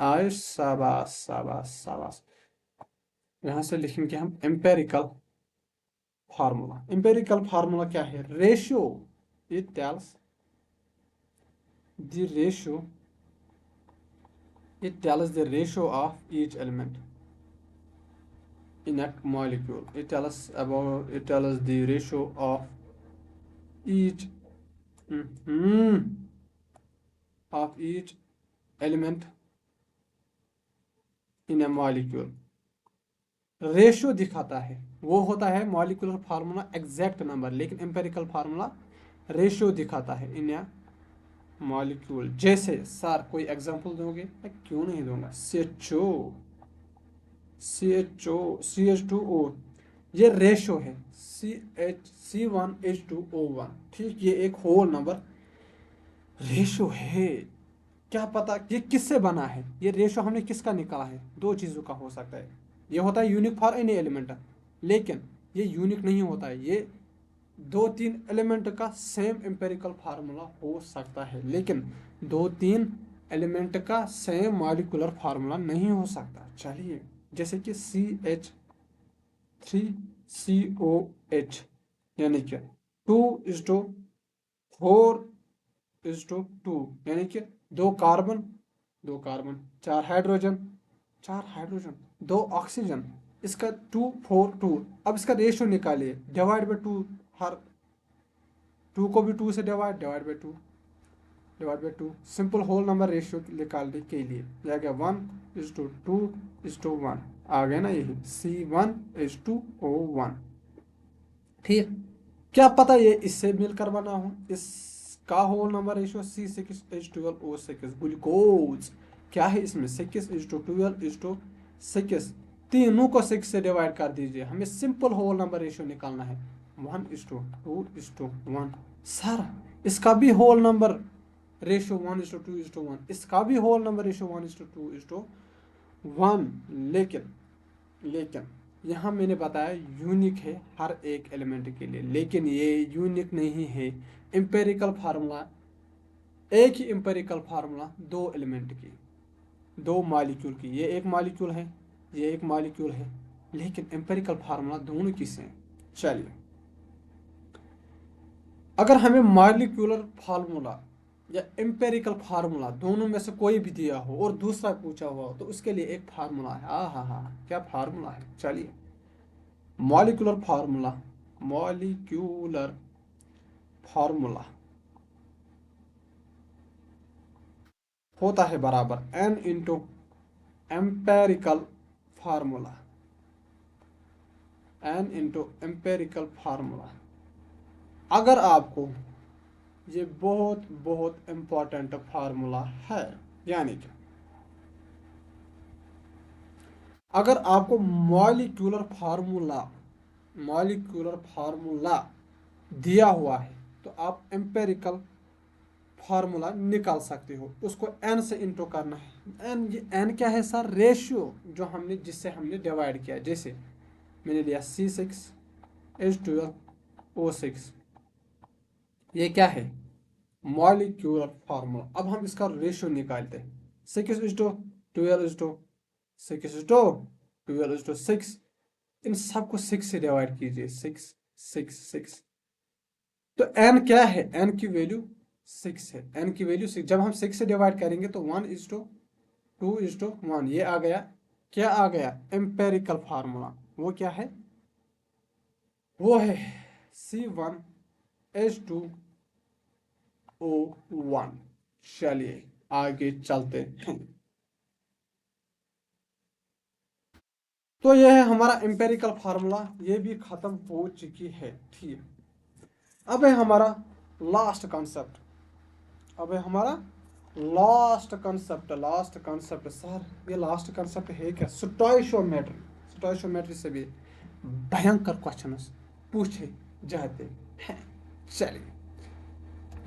आय शाबाश शाबाश शाबाश। यहां से लिखेंगे हम एम्पेरिकल फार्मूला। एम्पेरिकल फार्मूला क्या है? Ratio, it tells the ratio, it tells the ratio of each element in a molecule. It tells the ratio of each mhm, of each element in a molecule. Ratio दिखाता है, वो होता है molecular formula exact number, लेकिन empirical formula ratio दिखाता है इन ए molecule. जैसे sir कोई एग्जांपल दोगे? मैं क्यों नहीं दूंगा। CH2O, ये रेशो है, C1H2O1, ठीक, ये एक होल नंबर रेशो है। क्या पता ये किससे बना है? ये रेशो हमने किसका निकाला है? दो चीज़ों का हो सकता है। ये होता है यूनिक फॉर एनी एलिमेंट, लेकिन ये यूनिक नहीं होता है। ये दो तीन एलिमेंट का सेम एम्पेरिकल फार्मूला हो सकता है, लेकिन दो तीन एलिमेंट का सेम मॉलिक्यूलर फार्मूला नहीं हो सकता। चलिए, जैसे कि CH3COH, यानी कि 2:4:2, यानी कि दो कार्बन, चार हाइड्रोजन, दो ऑक्सीजन, इसका 2:4:2। अब इसका रेशियो निकालिए, डिवाइड बाई टू, हर टू को भी टू से divide by two simple whole number ratio निकालने के लिए यह गया 1:2:1 आ गया ना, यही C1H2O1। ठीक, क्या पता ये इससे मिलकर बना हो। इसका whole number ratio C6H12O6, glucose क्या है इसमें 6:12:6, तीनों को 6 से डिवाइड कर दीजिए, हमें सिंपल होल नंबर रेशियो निकालना है 1:2:1। सर इसका भी होल नंबर रेशियो 1:2:1, इसका भी होल नंबर रेशियो 1:2:1, लेकिन यहाँ मैंने बताया यूनिक है हर एक एलिमेंट के लिए, लेकिन ये यूनिक नहीं है। एम्पेरिकल फार्मूला, एक ही एम्पेरिकल फार्मूला दो एलिमेंट की, दो मॉलिक्यूल की, ये एक मॉलिक्यूल है, ये एक मॉलिक्यूल है, लेकिन एम्पेरिकल फार्मूला दोनों की सेम। चलिए, अगर हमें मॉलिक्यूलर फार्मूला या एम्पेरिकल फार्मूला दोनों में से कोई भी दिया हो और दूसरा पूछा हुआ हो, तो उसके लिए एक फार्मूला है। हाँ, क्या फार्मूला है? चलिए, मॉलिक्यूलर फार्मूला होता है बराबर N इंटू एम्पेरिकल फार्मूला, अगर आपको ये बहुत बहुत इंपॉर्टेंट फार्मूला है, यानी कि अगर आपको मॉलिक्यूलर फार्मूला दिया हुआ है, तो आप एम्पेरिकल फार्मूला निकाल सकते हो। उसको n से इंटू करना है। ये n क्या है सर? रेशियो, जिससे हमने डिवाइड किया। जैसे मैंने लिया C6H12O6, ये क्या है? Molecular formula. अब हम इसका रेशियो निकालते हैं, 6:12:6, इन सबको 6 से डिवाइड कीजिए, 6 तो n क्या है? n की वैल्यू 6 है, n की वैल्यू 6। जब हम 6 से डिवाइड करेंगे तो 1:2:1, ये आ गया। क्या आ गया? Empirical formula. वो क्या है? वो है C1H2O1। चलिए आगे चलते हैं। तो यह है हमारा एम्पेरिकल फार्मूला, ये भी खत्म हो चुकी है। ठीक, अब है हमारा last concept. Last concept sir, ये लास्ट कॉन्सेप्ट है क्या? स्टोइशियोमेट्री से भी भयंकर क्वेश्चन पूछे जाते हैं। चलिए,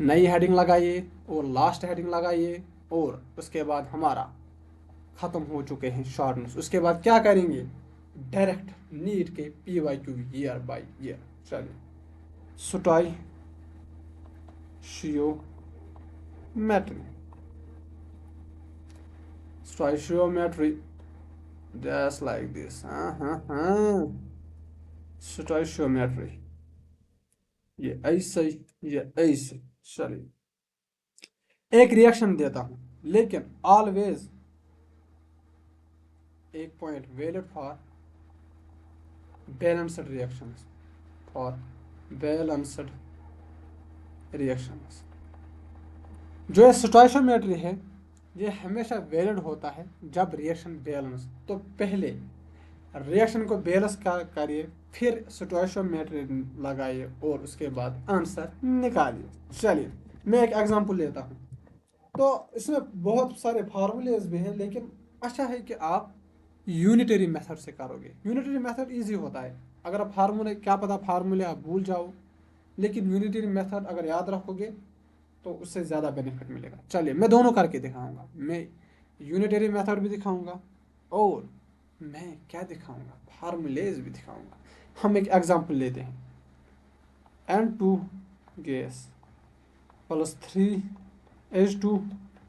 नई हेडिंग लगाइए, और लास्ट हेडिंग लगाइए, और उसके बाद हमारा ख़त्म हो चुके हैं शॉर्ट नोट्स। उसके बाद क्या करेंगे, डायरेक्ट नीट के PYQ ईयर बाय ईयर। चलिए, stoichiometry, stoichiometry just like this. हाँ, स्टोइशियोमेट्री, ये ऐसे, ये ऐसे। चलिए, एक रिएक्शन देता हूं, लेकिन ऑलवेज एक point valid for balanced reactions, for balanced reactions. जो ये स्टोइशियोमेट्री है, ये हमेशा वैलिड होता है जब रिएक्शन बैलेंस। तो पहले रिएक्शन को बैलेंस करिए, फिर स्टोइशियोमेट्री लगाइए, और उसके बाद आंसर निकालिए। चलिए, मैं एक एग्जांपल लेता हूँ। तो इसमें बहुत सारे फार्मूलेज भी हैं, लेकिन अच्छा है कि आप यूनिटरी मेथड से करोगे। यूनिटरी मेथड इजी होता है। अगर आप फार्मूले, क्या पता फार्मूले आप भूल जाओ, लेकिन यूनिटरी मेथड अगर याद रखोगे तो उससे ज़्यादा बेनिफिट मिलेगा। चलिए, मैं दोनों करके दिखाऊंगा। मैं यूनिटरी मेथड भी दिखाऊंगा, और मैं क्या दिखाऊंगा, फार्मूलेज भी दिखाऊंगा। हम एक एग्जांपल लेते हैं। N2 gas plus 3H2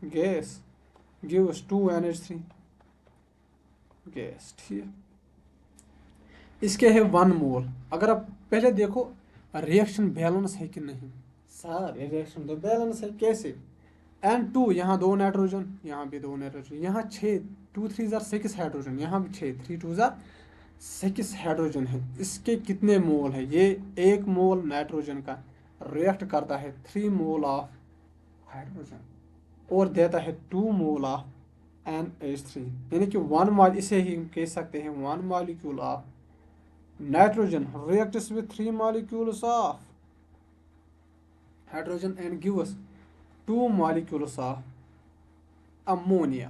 gas gives 2NH3 gas. ठीक है, इसके है 1 मोल। अगर आप पहले देखो रिएक्शन बैलेंस है कि नहीं। सर रिएक्शन तो बैलेंस है, कैसे। N2, यहाँ 2 नाइट्रोजन, यहाँ भी 2 नाइट्रोजन, यहाँ 6, 2 3 जार 6 हाइड्रोजन, यहाँ भी 6, 3 2 जार 6 हाइड्रोजन है। इसके कितने मोल है, ये 1 मोल नाइट्रोजन का रिएक्ट करता है 3 मोल ऑफ हाइड्रोजन, और देता है 2 मोल ऑफ NH3, यानी कि 1 मॉल, इसे ही कह सकते हैं 1 molecule of nitrogen reacts with 3 molecules of hydrogen and gives 2 molecules of ammonia।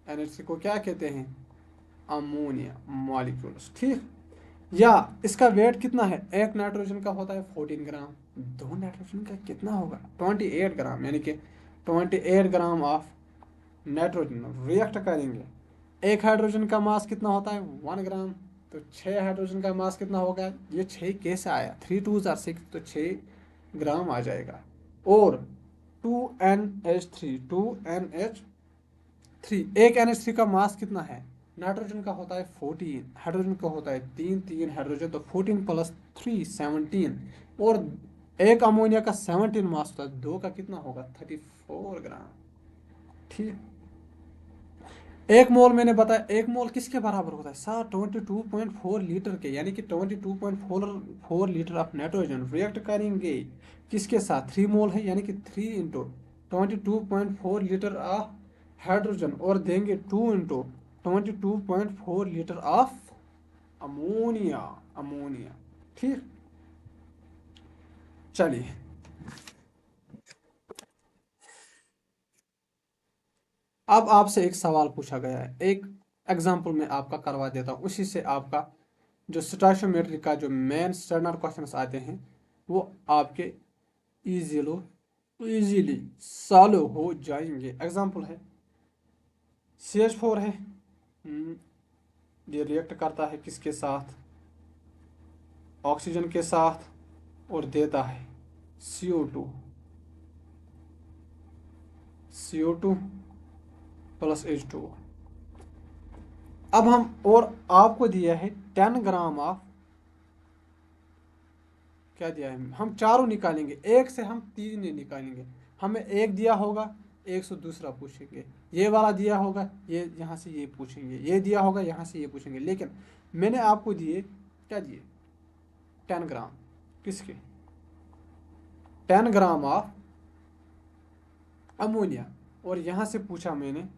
NH3 को क्या कहते हैं, अमोनिया मॉलिक्यूल्स। ठीक, या इसका वेट कितना है, एक नाइट्रोजन का होता है 14 ग्राम, 2 नाइट्रोजन का कितना होगा 28 ग्राम, यानी कि 28 ग्राम ऑफ नाइट्रोजन रिएक्ट करेंगे। एक हाइड्रोजन का मास कितना होता है 1 ग्राम, तो 6 हाइड्रोजन का मास कितना होगा, ये 6 कैसे आया, 3 2 जार 6, तो 6 ग्राम आ जाएगा। और 2NH3, 2NH3, एक NH3 का मास कितना है, नाइट्रोजन का होता है 14, हाइड्रोजन का होता है 3 हाइड्रोजन, तो 14 प्लस 3 17, और एक अमोनिया का 17 मास होता है, 2 का कितना होगा 34 ग्राम। ठीक, एक मोल मैंने बताया, एक मोल किसके बराबर होता है सर, 22.4 लीटर के, यानी कि 22.4 लीटर ऑफ नाइट्रोजन रिएक्ट करेंगे किसके साथ, 3 मोल है, यानी कि 3 इंटू 22.4 लीटर ऑफ हाइड्रोजन, और देंगे 2 into 22.4 litre of ammonia. Ammonia, ठीक। चलिए, अब आपसे एक सवाल पूछा गया है, एक एग्जाम्पल मैं आपका करवा देता हूँ, उसी से आपका जो स्टोइशियोमेट्री का जो मेन स्टैंडर्ड क्वेश्चंस आते हैं वो आपके इजीली सॉल्व हो जाएंगे। एग्जाम्पल है CH4 है, ये रिएक्ट करता है किसके साथ, ऑक्सीजन के साथ, और देता है CO2 प्लस H2O। अब हम, और आपको दिया है 10 ग्राम ऑफ, क्या दिया है, हम चारों निकालेंगे, एक से हम 3 नहीं निकालेंगे। हमें एक दिया होगा, एक से दूसरा पूछेंगे, ये वाला दिया होगा, ये यहाँ से ये पूछेंगे, ये दिया होगा यहाँ से ये पूछेंगे। लेकिन मैंने आपको दिए, क्या दिए, 10 ग्राम किसके, 10 ग्राम ऑफ अमोनिया, और यहाँ से पूछा मैंने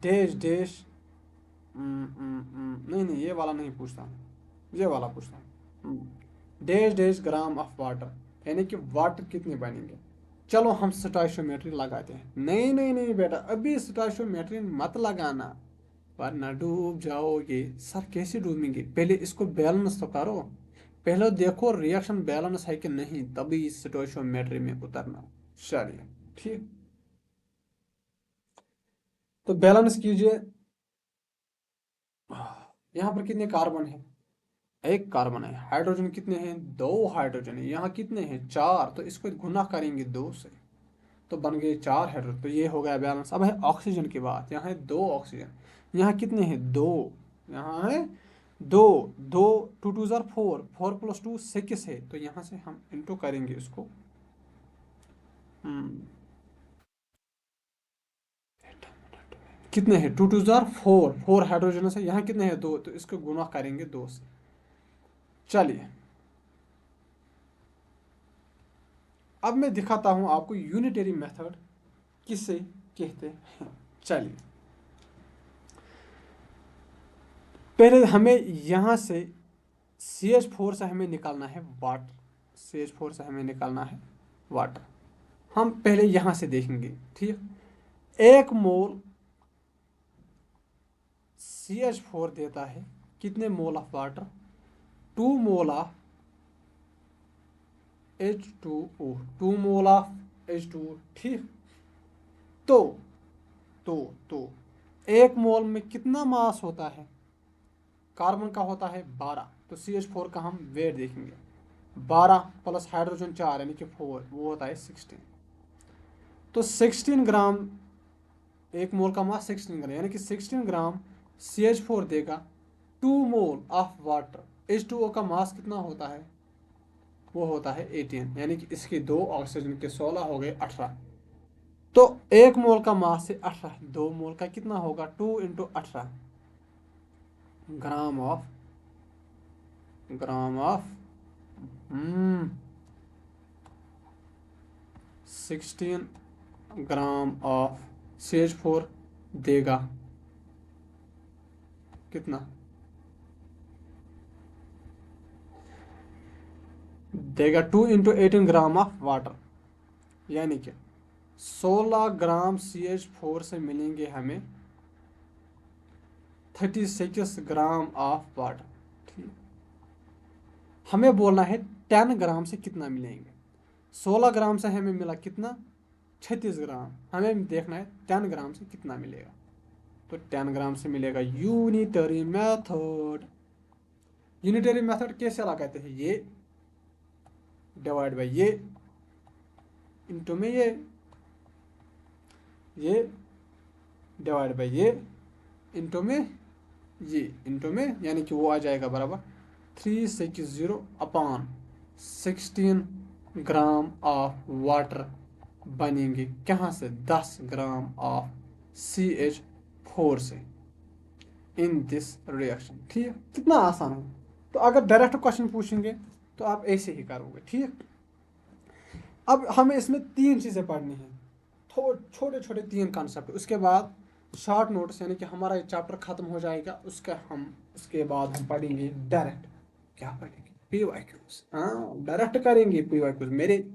डैश डैश, नहीं ये वाला नहीं पूछता, ये वाला पूछता, dash dash gram of water, यानी कि वाटर कितने बनेंगे। चलो हम स्टोइशियोमेट्री लगाते हैं। नहीं नहीं नहीं बेटा, अभी स्टोइशियोमेट्री मत लगाना, वरना डूब जाओगे। सर कैसे डूबेंगे, पहले इसको बैलेंस तो करो, पहले देखो रिएक्शन बैलेंस है कि नहीं, तभी स्टोइशियोमेट्री में उतरना। चलिए, ठीक। तो बैलेंस कीजिए, यहाँ पर कितने कार्बन है? एक कार्बन है। हाइड्रोजन कितने हैं? दो हाइड्रोजन है। यहाँ कितने हैं? चार। तो इसको गुना करेंगे दो से, तो बन गए चार हाइड्रोजन। तो ये हो गया बैलेंस। अब है ऑक्सीजन की बात। यहाँ है दो ऑक्सीजन। यहाँ कितने हैं? दो। यहाँ है दो। दो, टू टू जार four, four plus two six है। तो यहाँ से हम इंटू करेंगे इसको। हम्म, कितने हैं? टू टू जार फोर, फोर हाइड्रोजन से। यहाँ कितने हैं? दो। तो इसको गुना करेंगे दो से। चलिए, अब मैं दिखाता हूं आपको यूनिटरी मेथड किसे कहते हैं। चलिए, पहले हमें यहां से CH4 से हमें निकालना है वाटर। CH4 से हमें निकालना है वाटर। हम पहले यहां से देखेंगे, ठीक। एक मोल CH4 देता है कितने mole of water? 2 mole of H2O, 2 mole of H2O, ठीक। तो तो तो एक मोल में कितना मास होता है? कार्बन का होता है 12। तो CH4 का हम वेट देखेंगे। 12 प्लस हाइड्रोजन 4 यानी कि 4, वो होता है 16। तो 16 ग्राम, एक मोल का मास 16 ग्राम, यानी कि 16 ग्राम CH4 देगा 2 मोल ऑफ वाटर। H2O का मास कितना होता है? वो होता है 18, यानी कि इसके दो ऑक्सीजन के 16 हो गए 18। तो एक मोल का मास से 18, 2 मोल का कितना होगा? 2 × 18 gram of, gram of 16 gram of CH4 देगा कितना? देगा 2 × 18 ग्राम ऑफ वाटर, यानी कि 16 ग्राम CH4 से मिलेंगे हमें 36 ग्राम ऑफ वाटर, ठीक। हमें बोलना है 10 ग्राम से कितना मिलेंगे। 16 ग्राम से हमें मिला कितना? 36 ग्राम। हमें देखना है 10 ग्राम से कितना मिलेगा। तो 10 ग्राम से मिलेगा यूनिटरी मेथड। यूनिटरी मेथड कैसे लगाते हैं? ये डिवाइड बाई ये, इंटू में ये डिवाइड बाई ये, इंटू में ये, इंटू में, यानी कि वो आ जाएगा बराबर 360 अपॉन 16 ग्राम ऑफ वाटर बनेंगे कहाँ से? 10 ग्राम ऑफ CH4 से इन दिस रिएक्शन, ठीक है। कितना आसान है। तो अगर डायरेक्ट क्वेश्चन पूछेंगे तो आप ऐसे ही करोगे, ठीक। अब हमें इसमें तीन चीज़ें पढ़नी है, छोटे छोटे तीन कॉन्सेप्ट। उसके बाद शॉर्ट नोट्स, यानी कि हमारा ये चैप्टर खत्म हो जाएगा। उसके बाद हम पढ़ेंगे डायरेक्ट। क्या पढ़ेंगे? PYQs। हाँ, डायरेक्ट करेंगे PYQs। मेरे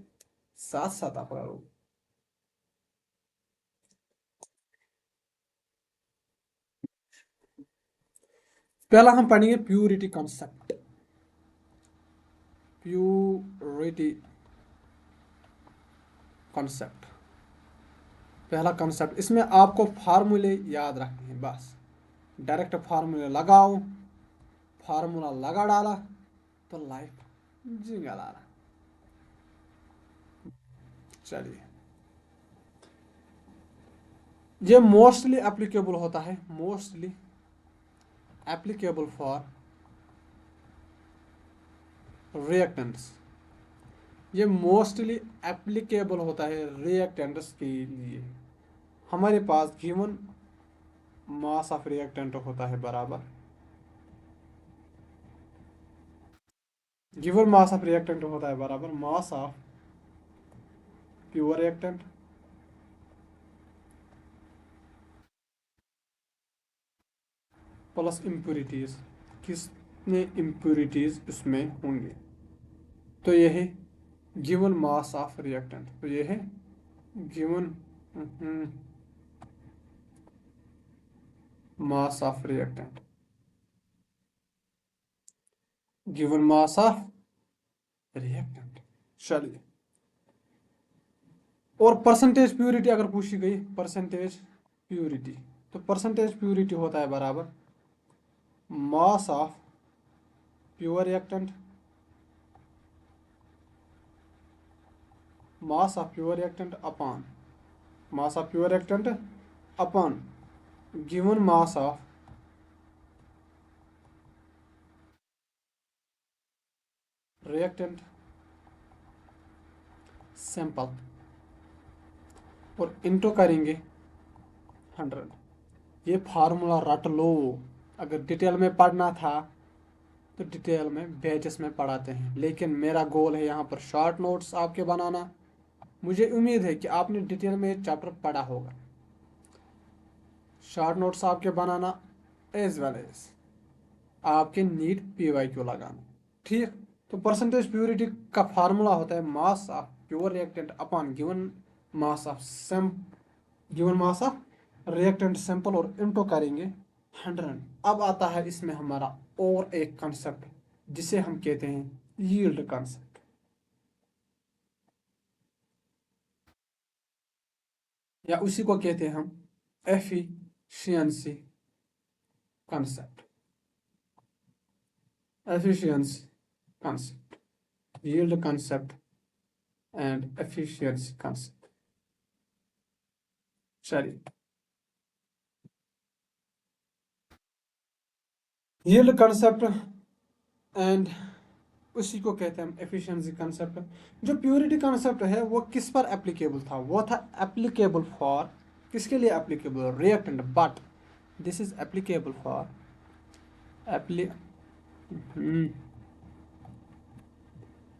साथ साथ आप करो। पहला हम पढ़ेंगे प्यूरिटी कॉन्सेप्ट। प्यूरिटी कॉन्सेप्ट, पहला कॉन्सेप्ट। इसमें आपको फार्मूले याद रखने हैं बस। डायरेक्ट फार्मूले लगाओ, फार्मूला लगा डाला तो लाइफ जिंगा ला रहा। चलिए, ये मोस्टली एप्लीकेबल होता है, मोस्टली एप्लीकेबल फॉर रिएक्टेंट्स। ये मोस्टली एप्लीकेबल होता है रिएक्टेंट्स के लिए। हमारे पास गिवन मास ऑफ रिएक्टेंट होता है बराबर, गिवन मास ऑफ रिएक्टेंट होता है बराबर mass of pure reactant plus impurities. कितने इम्प्योरिटीज इसमें होंगे? तो ये है गिवन मास ऑफ रिएक्टेंट। तो ये है given mass of reactant, given mass of reactant. चलिए, और परसेंटेज प्योरिटी अगर पूछी गई, परसेंटेज प्योरिटी, तो परसेंटेज प्योरिटी होता है बराबर mass of pure reactant, mass of pure reactant upon mass of pure reactant upon given mass of reactant sample और इनटू करेंगे 100। ये फार्मूला रट लो। अगर डिटेल में पढ़ना था तो डिटेल में बैचेस में पढ़ाते हैं, लेकिन मेरा गोल है यहाँ पर शॉर्ट नोट्स आपके बनाना। मुझे उम्मीद है कि आपने डिटेल में चैप्टर पढ़ा होगा। शॉर्ट नोट्स आपके बनाना एज वेल एज आपके नीट PYQ लगाना। ठीक, तो परसेंटेज प्योरिटी का फार्मूला होता है mass of pure reactant upon mass of given mass of reactant sample और इनटू करेंगे 100। अब आता है इसमें हमारा और एक कंसेप्ट जिसे हम कहते हैं यील्ड कंसेप्ट। या उसी को कहते हैं हम efficiency concept. Efficiency concept, yield concept and efficiency concept. चलिए, यील्ड कंसेप्ट एंड उसी को कहते हैं हम एफिशिएंसी कंसेप्ट। जो प्योरिटी कंसेप्ट है वो किस पर एप्लीकेबल था? वो था एप्लीकेबल फॉर, किसके लिए applicable? Reactant. But this is applicable for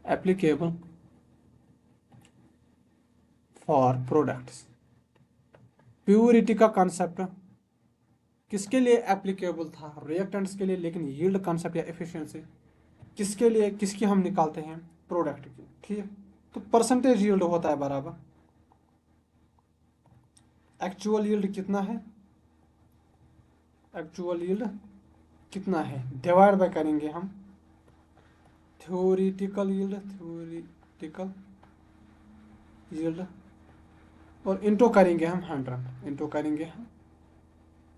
applicable for products. Purity का कंसेप्ट किसके लिए एप्लीकेबल था? रिएक्टेंट्स के लिए। लेकिन यील्ड कंसेप्ट या एफिशिएंसी किसके लिए, किसकी हम निकालते हैं? प्रोडक्ट की। ठीक है, तो परसेंटेज यील्ड होता है बराबर एक्चुअल यील्ड कितना है, एक्चुअल यील्ड कितना है डिवाइड बाय करेंगे हम थ्योरेटिकल यील्ड और इंटू करेंगे हम 100, इंटू करेंगे हम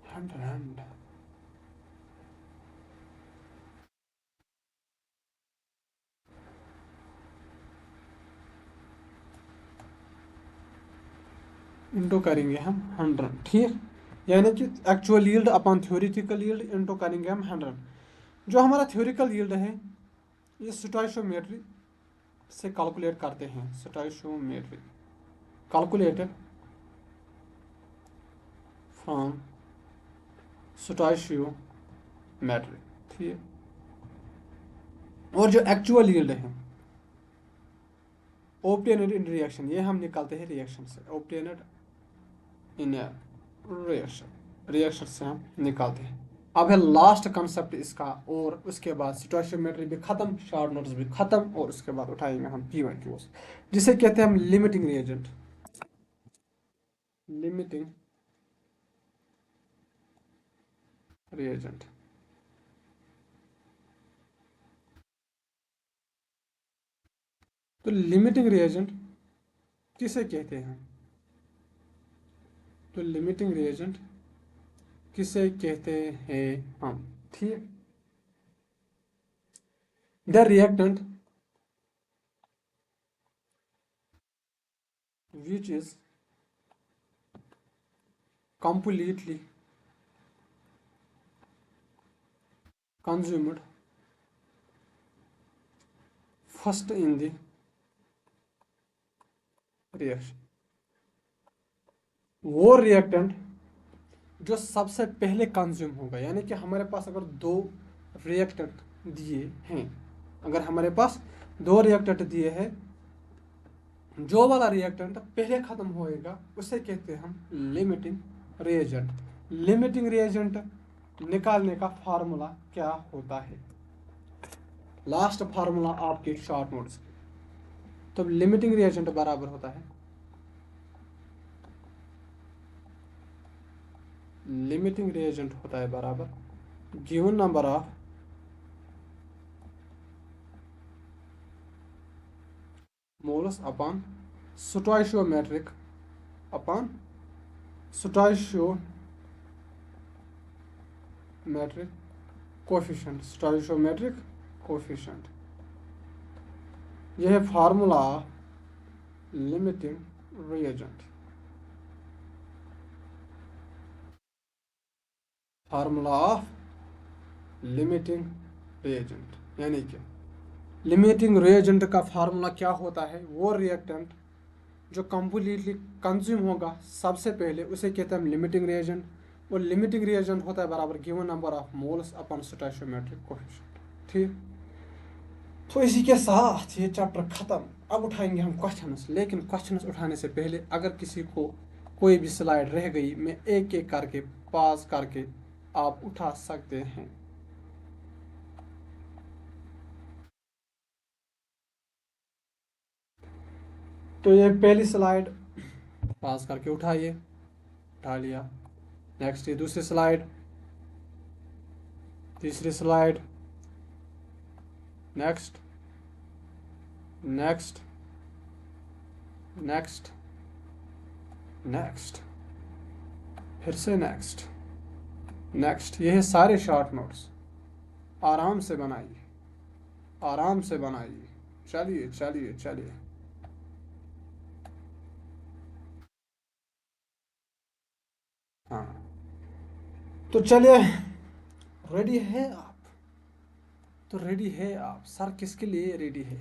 100। इंटू करेंगे हम 100। ठीक, यानी कि actual yield upon theoretical yield into करेंगे हम 100। जो हमारा थ्योरेटिकल यील्ड है ये स्टोइशियोमेट्री से कैलकुलेट करते हैं। Stoichiometry calculated from stoichiometry. ठीक है, और जो एक्चुअल यील्ड है ऑब्टेनेड इन रिएक्शन, ये हम निकालते हैं रिएक्शन से। ऑब्टेनेड इन रिएक्शन से हम निकालते हैं। अब है लास्ट कंसेप्ट इसका, और उसके बाद स्टोइशियोमेट्री भी खत्म, शॉर्ट नोट्स भी खत्म, और उसके बाद उठाएंगे हम PYQ, जिसे कहते हैं हम लिमिटिंग रिएजेंट। Limiting reagent. तो लिमिटिंग रिएजेंट किसे कहते हैं? तो लिमिटिंग रिएजेंट किसे कहते हैं हम? ठीक, the reactant which is completely consumed first in the reaction। वो रिएक्टेंट जो सबसे पहले कंज्यूम होगा, यानी कि हमारे पास अगर दो रिएक्टेंट दिए हैं, अगर हमारे पास दो रिएक्टेंट दिए हैं, जो वाला रिएक्टेंट पहले खत्म होएगा उसे कहते हैं हम लिमिटिंग रिएजेंट। लिमिटिंग रिएजेंट निकालने का फार्मूला क्या होता है? लास्ट फार्मूला आपके शॉर्ट नोट्स। तो लिमिटिंग रिएजेंट बराबर होता है, लिमिटिंग रिएजेंट होता है बराबर given number of moles upon stoichiometric upon stoichiometric coefficient. यह है formula limiting reagent. Formula of limiting reagent यानी कि लिमिटिंग रिएजेंट का फार्मूला क्या होता है? वो रिएक्टेंट जो कंप्लीटली कंज्यूम होगा सबसे पहले उसे कहते हैं हम लिमिटिंग रिएजेंट। और लिमिटिंग रिएजेंट होता है बराबर given number of moles upon stoichiometric coefficient. ठीक, तो इसी के साथ ये चैप्टर खत्म। अब उठाएंगे हम क्वेश्चंस, लेकिन क्वेश्चंस उठाने से पहले अगर किसी को कोई भी स्लाइड रह गई, मैं एक एक करके पास करके आप उठा सकते हैं। तो ये पहली स्लाइड पास करके उठाइए, उठा लिया। नेक्स्ट ये दूसरी स्लाइड, तीसरी slide, next next next next, फिर से नेक्स्ट नेक्स्ट। ये है सारे शॉर्ट नोट्स, आराम से बनाइए, आराम से बनाइए। चलिए चलिए चलिए, हाँ तो चलिए, रेडी है आप? तो रेडी है आप? सर किसके लिए रेडी है?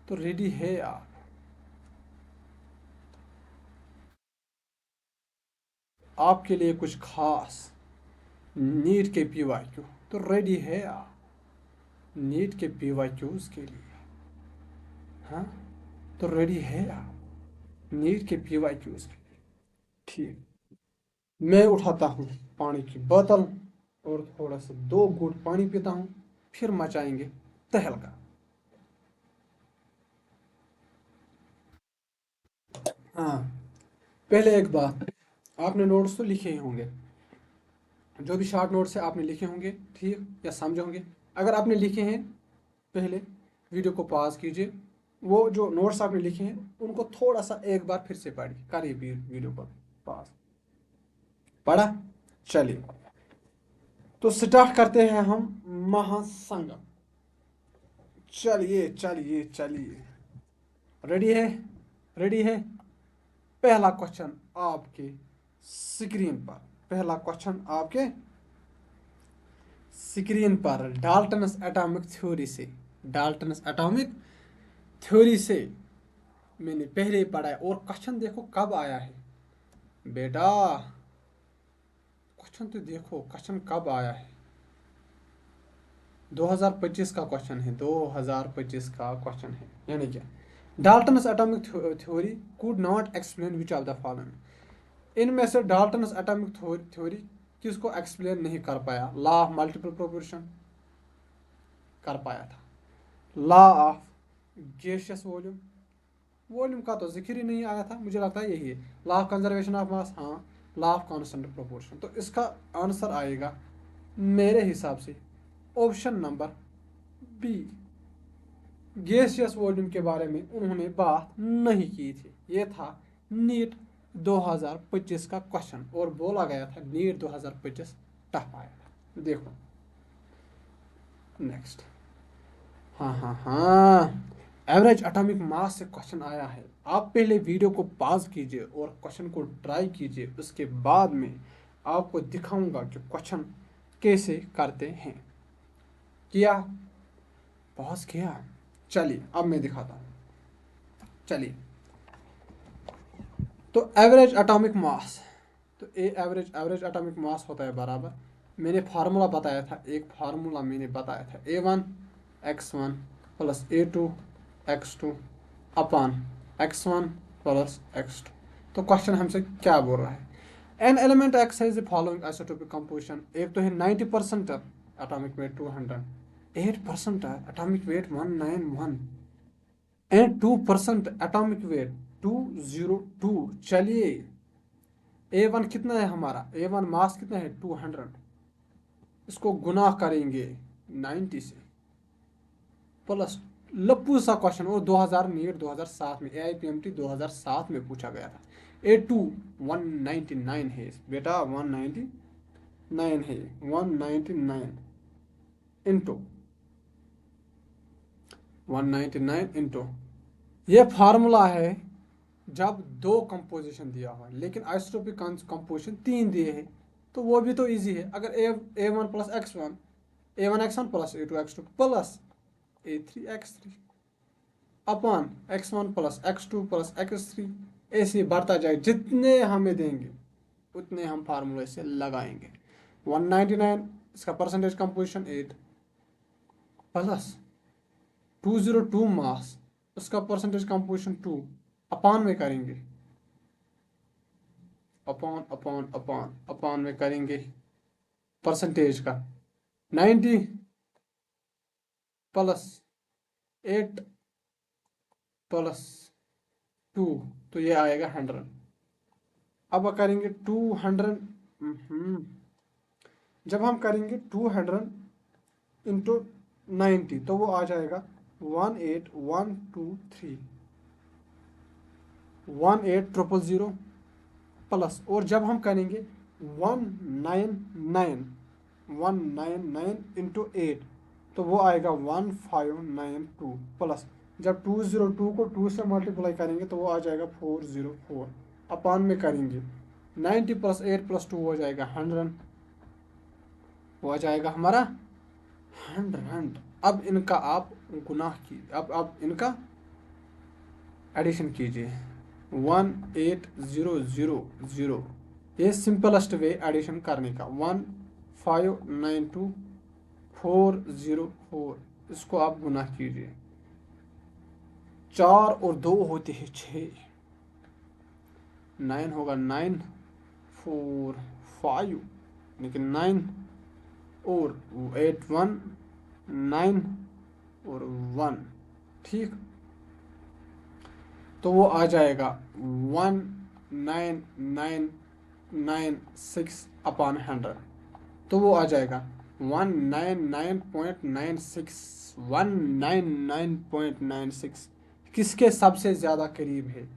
तो रेडी है आप? आपके लिए कुछ खास नीट के PYQ। तो रेडी है आप नीट के PYQs के लिए? हाँ, तो रेडी है आप नीट के PYQs के लिए? ठीक, मैं उठाता हूँ पानी की बोतल और थोड़ा सा 2 घूंट पानी पीता हूँ, फिर मचाएंगे तहलका। हाँ, पहले एक बात, आपने नोट्स तो लिखे ही होंगे, जो भी शॉर्ट नोट्स है आपने लिखे होंगे, ठीक, या समझे होंगे। अगर आपने लिखे हैं, पहले वीडियो को पॉज कीजिए, वो जो नोट्स आपने लिखे हैं उनको थोड़ा सा एक बार फिर से पढ़िए, करिए वीडियो को पॉज। पढ़ा? चलिए, तो स्टार्ट करते हैं हम महासंगम। चलिए चलिए चलिए, रेडी है? रेडी है? पहला क्वेश्चन आपके स्क्रीन पर, पहला क्वेश्चन आपके स्क्रीन पर, डाल्टन्स एटॉमिक थ्योरी से, डाल्टन्स एटॉमिक थ्योरी से मैंने पहले ही पढ़ा है। और क्वेश्चन देखो कब आया है बेटा, क्वेश्चन तो देखो क्वेश्चन कब आया है। 2025 का क्वेश्चन है, 2025 का क्वेश्चन है। यानी क्या? Dalton's atomic theory could not explain which of the following. इनमें से डाल्टन्स एटॉमिक थ्योरी किसको एक्सप्लेन नहीं कर पाया? लॉ ऑफ मल्टीपल प्रोपोर्शन कर पाया था, law of gaseous volume, volume का तो जिक्र ही नहीं आया था, मुझे लगता है यही है। Law of conservation of mass, हाँ, लॉ ऑफ कांस्टेंट प्रोपोर्शन। तो इसका आंसर आएगा मेरे हिसाब से option number B. Gaseous volume के बारे में उन्होंने बात नहीं की थी। ये था नीट 2025 का क्वेश्चन, और बोला गया था नीट 2025 टफ आया था। देखो नेक्स्ट, हाँ हाँ हाँ, एवरेज एटॉमिक मास से क्वेश्चन आया है। आप पहले वीडियो को पॉज कीजिए और क्वेश्चन को ट्राई कीजिए, उसके बाद में आपको दिखाऊंगा कि क्वेश्चन कैसे करते हैं। किया? पॉज किया? चलिए अब मैं दिखाता हूँ। चलिए, तो एवरेज एटॉमिक मास, तो एवरेज एटॉमिक मास होता है बराबर, मैंने फार्मूला बताया था, एक फार्मूला मैंने बताया था, A1 x1 plus A2 x2 upon x1 plus x2। तो क्वेश्चन हमसे क्या बोल रहा है? एन एलिमेंट एक्स है द फॉलोइंग आइसोटोपिक कंपोजिशन। एक तो है 90% atomic weight 200, 8% atomic weight 191 and 2% atomic weight 202। चलिए, A1 कितना है हमारा? A1 मास कितना है? 200। इसको गुना करेंगे 90 से, प्लस लप्पू सा क्वेश्चन, और 2000 नीट 2007 में, AIPMT 2007 में पूछा गया था। A2 199 है बेटा, 199 है, 199 इंटू 199 इंटू, ये फार्मूला है जब दो कंपोजिशन दिया हुआ है, लेकिन आइसोटोपिक कंपोजिशन 3 दिए हैं, तो वो भी तो इजी है। अगर A1 plus x1, A1 x1 plus A2 x2 plus A3 x3 upon x1 plus x2 plus x3, ऐसे बढ़ता जाए, जितने हमें देंगे उतने हम फार्मूले से लगाएंगे। 199 इसका परसेंटेज कंपोजिशन 8 प्लस 202 मास उसका परसेंटेज कंपोजिशन 2 अपॉन में करेंगे, अपॉन अपॉन अपॉन अपॉन में करेंगे परसेंटेज का 90 प्लस 8 प्लस 2, तो ये आएगा 100। अब करेंगे 200, जब हम करेंगे 200 इंटू 90 तो वो आ जाएगा 18123, 18000 प्लस, और जब हम करेंगे 199 इंटू 8 तो वो आएगा 1592 प्लस, जब 202 को 2 से मल्टीप्लाई करेंगे तो वो आ जाएगा 404, अपान में करेंगे 90 प्लस 8 प्लस 2 हो जाएगा 100, वो आ जाएगा हमारा 100। अब इनका आप गुनाह की, अब इनका एडिशन कीजिए 18000, ये सिंपलेस्ट वे एडिशन करने का, 1592404, इसको आप गुनाह कीजिए। 4 और 2 होते हैं 6, 9 होगा 9 4 5, लेकिन 9 और 8 1 9 और 1, ठीक, तो वो आ जाएगा 19996 अपॉन 100, तो वो आ जाएगा 199.96, 199.96 किसके सबसे ज़्यादा करीब है?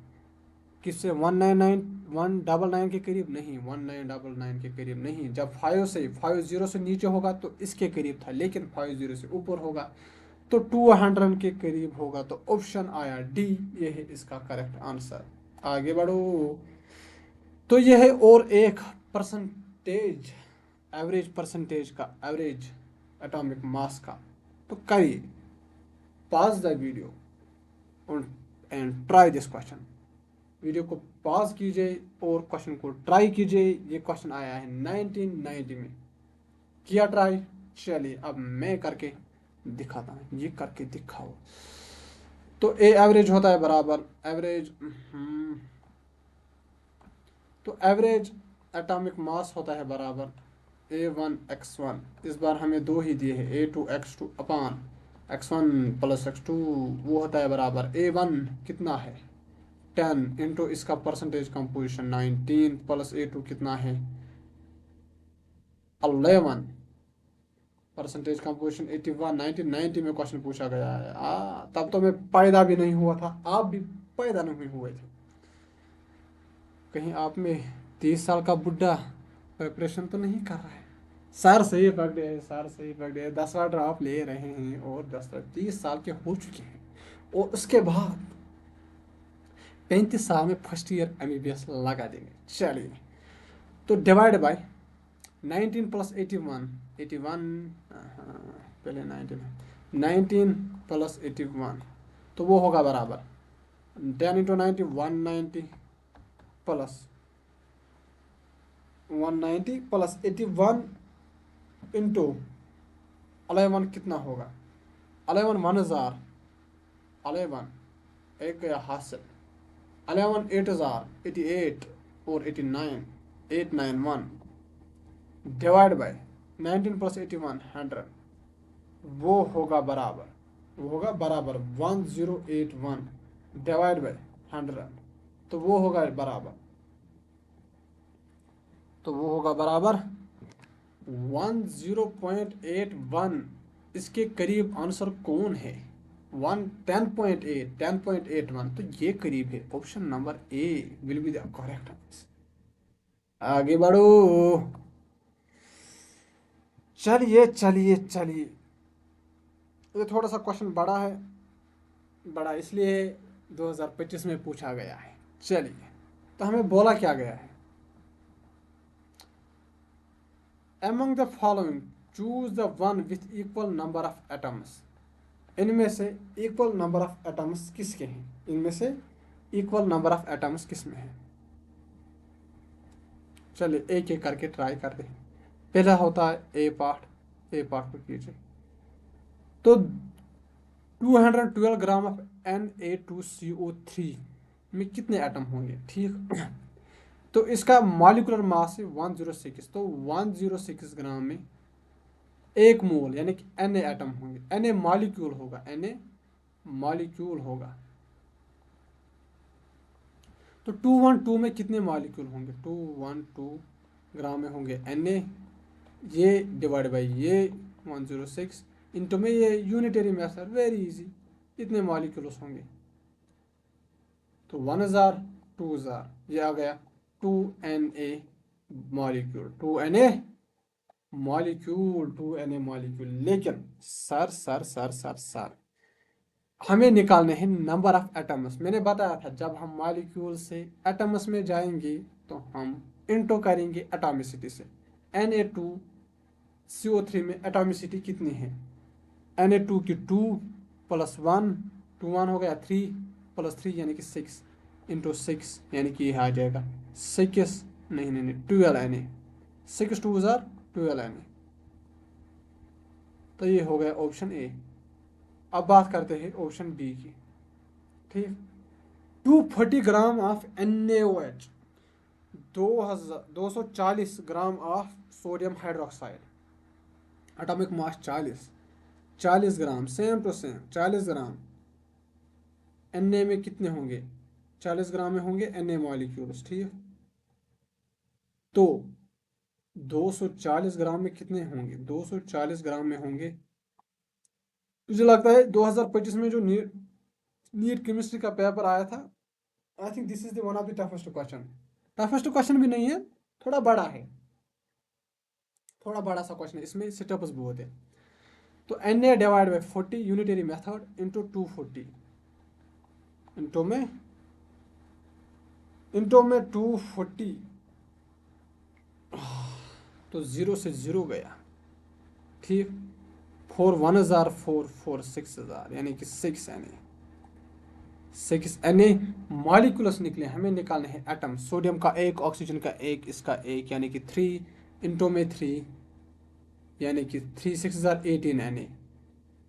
किससे? 199 के करीब नहीं, 1999 के करीब नहीं। जब 50 से नीचे होगा तो इसके करीब था, लेकिन 50 से ऊपर होगा तो 200 के करीब होगा, तो ऑप्शन आया डी, ये है इसका करेक्ट आंसर। आगे बढ़ो। तो यह है और एक परसेंटेज, एवरेज परसेंटेज का, एवरेज एटॉमिक मास का। तो करिए, pause the video and try this question. Video को पॉज कीजिए और क्वेश्चन को ट्राई कीजिए। ये क्वेश्चन आया है 1990 में, किया ट्राई। चलिए अब मैं करके दिखाता हूँ, ये करके दिखाओ। तो ए एवरेज होता है बराबर एवरेज, तो एवरेज एटॉमिक मास होता है बराबर A1x1, इस बार हमें 2 ही दिए हैं, A2x2 अपान x1 प्लस x2, वो होता है बराबर A1 कितना है 10 इंटू इसका परसेंटेज कंपोजिशन 19 प्लस A2 कितना है 11, परसेंटेज कंपोजिशन 81। 1990 में क्वेश्चन पूछा गया है। तब तो मैं पैदा भी नहीं हुआ था, आप भी पैदा नहीं हुए थे। कहीं आप में 30 साल का बुढ़ा प्रिपरेशन तो नहीं कर रहा है? सर सही पकड़े है, सर सही पकड़े है, 10वां ड्रॉप ले रहे हैं और 30 साल के हो चुके हैं, और उसके बाद 35 साल में फर्स्ट ईयर MBBS लगा देंगे। चलिए, तो डिवाइड बाय 19 प्लस 81, 81 पहले 19 प्लस 81, तो वो होगा बराबर 10 इंटू 90 190 प्लस 190 प्लस 81 इंटू 11 कितना होगा 11 1000, 11 एक गया हाथ से, 11 8000 88 और 89 891 डिवाइड बाय 19 प्लस 81 100, वो होगा बराबर 1081 डिवाइड बाय 100, तो वो होगा बराबर 10.81। इसके करीब आंसर कौन है? 10.81, तो ये करीब है। Option number A will be the correct answer. आगे बढ़ो। चलिए चलिए चलिए, ये थोड़ा सा क्वेश्चन बड़ा है, बड़ा इसलिए 2025 में पूछा गया है। चलिए, तो हमें बोला क्या गया है, among the following choose the one with equal number of atoms। इनमें से इक्वल नंबर ऑफ एटम्स किसके हैं, इनमें से इक्वल नंबर ऑफ एटम्स किसमें है। चलिए एक एक करके ट्राई करते हैं। पहला होता है ए पार्ट, ए पार्ट को कीजिए। तो 212 ग्राम ऑफ Na2CO3 में कितने एटम होंगे, ठीक। तो इसका मॉलिक्यूलर मास है 106, तो 106 ग्राम में एक मोल यानी कि Na एटम होंगे, Na मॉलिक्यूल होगा, Na मॉलिक्यूल होगा। तो 212 में कितने मॉलिक्यूल होंगे, 212 ग्राम में होंगे Na, ये डिवाइड बाई ये 106 इंटू में ये यूनिटरी मेथड, वेरी इजी, इतने मॉलिक्यूल्स होंगे। तो 1000 2000 ये आ गया 2Na molecule, 2Na molecule, 2Na molecule. लेकिन sir sir sir sir sir हमें निकालने हैं नंबर ऑफ एटम्स। मैंने बताया था जब हम मॉलिक्यूल से एटम्स में जाएंगे तो हम इंटो करेंगे एटॉमिसिटी से। Na2CO3 में एटॉमिसिटी कितनी है, Na2 की 2 + 1, 2 1 हो गया, 3 + 3 यानी कि 6 इंटू 6 यानी कि यह आ जाएगा 6, नहीं 12 Na, 6 2 12 Na। तो ये हो गया ऑप्शन ए। अब बात करते हैं ऑप्शन बी की, ठीक। 240 gram of NaOH, 240 gram of sodium hydroxide, atomic mass 40 gram, same to same 40 gram. Na में कितने होंगे, 40 ग्राम में होंगे Na मॉलिक्यूल्स, ठीक। तो 240 ग्राम में कितने होंगे, 240 ग्राम में होंगे, मुझे लगता है 2025 में जो नीट केमिस्ट्री का पेपर आया था, I think this is the one of the toughest question. Toughest question भी नहीं है, थोड़ा बड़ा है, थोड़ा बड़ा सा क्वेश्चन है, इसमें स्टेप्स बहुत है। तो Na divide by 40 unitary method into 240 into में 240, तो 0 से 0 गया, ठीक। 4 1000 4 4 6000 यानी कि 6 Na मॉलिक्यूल्स निकले। हमें निकालने हैं एटम, सोडियम का 1, ऑक्सीजन का 1, इसका 1 यानी कि 3 इंटू में 3 यानी कि 3 6000 18 Na।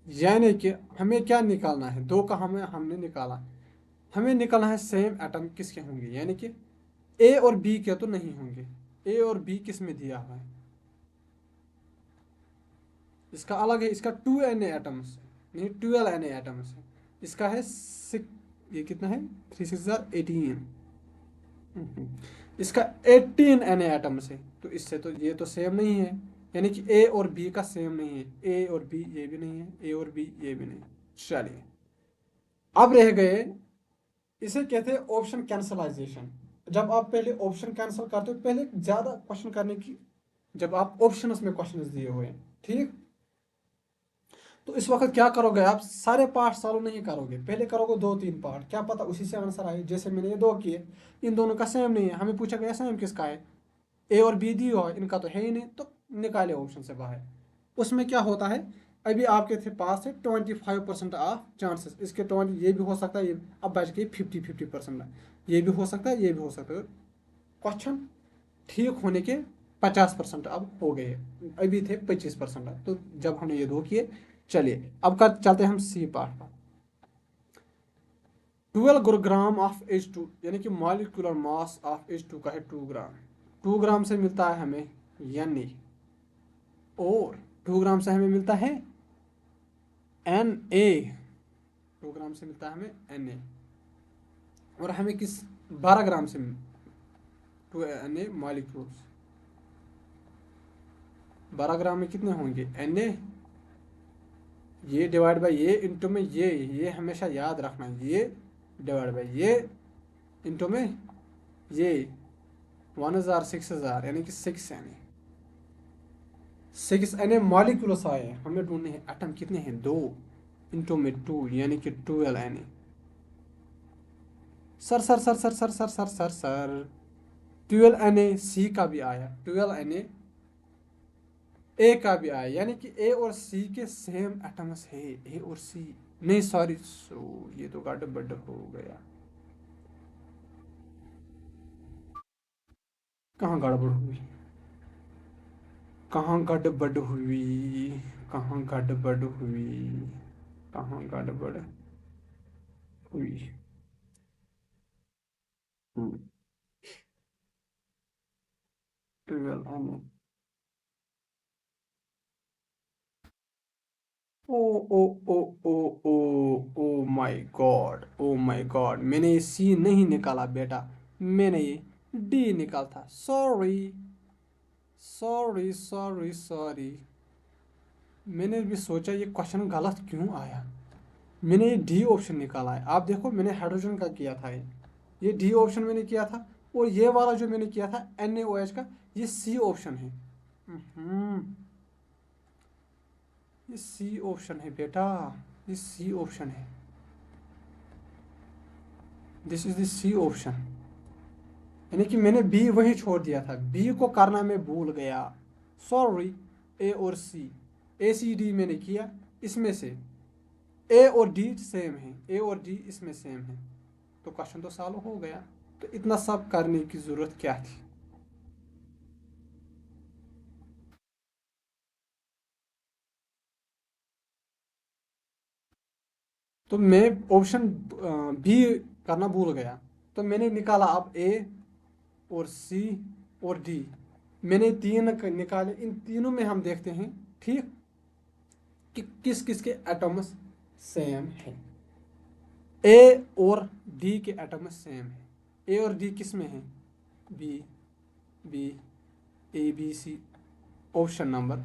यानी कि हमें क्या निकालना है, 2 का हमने निकाला, हमें निकालना है सेम एटम किसके होंगे, यानी कि ए और बी के तो नहीं होंगे। ए और बी किस में दिया हुआ है, इसका अलग है, इसका 2 Na एटम्स नहीं 12 Na एटम्स है, इसका है 6, ये कितना है 3 6000 18, इसका 18 Na एटम्स है। तो इससे तो ये तो सेम नहीं है, यानी कि ए और बी का सेम नहीं है, ए और बी ये भी नहीं है, ए और बी ये भी नहीं। चलिए अब रह गए, इसे कहते हैं ऑप्शन कैंसलाइजेशन। जब आप पहले ऑप्शन कैंसिल करते हो, पहले ज्यादा क्वेश्चन करने की, जब आप ऑप्शंस में क्वेश्चन दिए हुए हैं, ठीक। तो इस वक्त क्या करोगे, आप सारे पार्ट सॉल्व नहीं करोगे, पहले करोगे 2 3 पार्ट, क्या पता उसी से आंसर आए। जैसे मैंने ये 2 किए, इन दोनों का सेम नहीं है, हमें पूछा गया सेम किसका है, ए और बी दी हो, इनका तो है ही नहीं, तो निकाले ऑप्शन से बाहर। उसमें क्या होता है, अभी आपके थे पास है 25% ऑफ चांसेस, इसके 20 ये भी हो सकता है, ये अब बच गई 50% ये भी हो सकता है, ये भी हो सकता है। क्वेश्चन ठीक होने के 50% अब हो गए, अभी थे 25%। तो जब हमने ये 2 किए, चलिए अब कर चलते हैं हम सी पार्ट पर। 12 ग्राम ऑफ H2 यानी कि मॉलिक्यूलर मास ऑफ H2 का है 2 ग्राम, 2 ग्राम से मिलता है हमें Na, और 2 ग्राम से हमें मिलता है Na, 2 ग्राम से मिलता है हमें Na, और हमें किस 12 ग्राम से 2 Na मॉलिक्यूल्स, 12 ग्राम में कितने होंगे Na, ये डिवाइड बाय ये इंटू में ये हमेशा याद रखना, ये डिवाइड बाय ये इंटू में ये 1000 6000 यानी कि 6 यानी 6 यानी मॉलिक्यूल्स आए हैं, हमें ढूंढने हैं एटम कितने हैं, 2 इंटू में 2 यानी कि 12 यानी sir sir sir sir sir sir sir sir sir 12 यानी सी का भी आया, 12 यानी ए का भी आया, यानी कि ए और सी के सेम एटम्स है, ए और सी नहीं सॉरी, ये तो गड़बड़ हो गया। कहाँ गड़बड़ हुई, कहाँ गड़बड़ हुई, कहाँ गड़बड़ हुई, कहाँ गड़बड़ हुई। हम्म, 12 यानी oh oh oh oh oh oh my god, oh my god, मैंने ये सी नहीं निकाला बेटा, मैंने ये डी निकाला था, सॉरी सॉरी सॉरी सॉरी। मैंने भी सोचा ये क्वेश्चन गलत क्यों आया, मैंने ये डी ऑप्शन निकाला है। आप देखो मैंने हाइड्रोजन का किया था, ये डी ऑप्शन मैंने किया था, और ये वाला जो मैंने किया था NaOH का, ये सी ऑप्शन है। ये सी ऑप्शन है बेटा, ये सी ऑप्शन है, this is the C option. यानी कि मैंने बी वही छोड़ दिया था, बी को करना मैं भूल गया, सॉरी। ए और सी, ACD मैंने किया, इसमें से ए और डी सेम है, ए और डी इसमें सेम है, तो क्वेश्चन तो सॉल्व हो गया। तो इतना सब करने की जरूरत क्या थी। तो मैं ऑप्शन बी करना भूल गया, तो मैंने निकाला अब ए और सी और डी, मैंने तीन निकाले, इन तीनों में हम देखते हैं ठीक कि किस किस के एटम्स सेम है। ए और डी के एटम्स सेम है, ए और डी किस में है, B B ABC, option number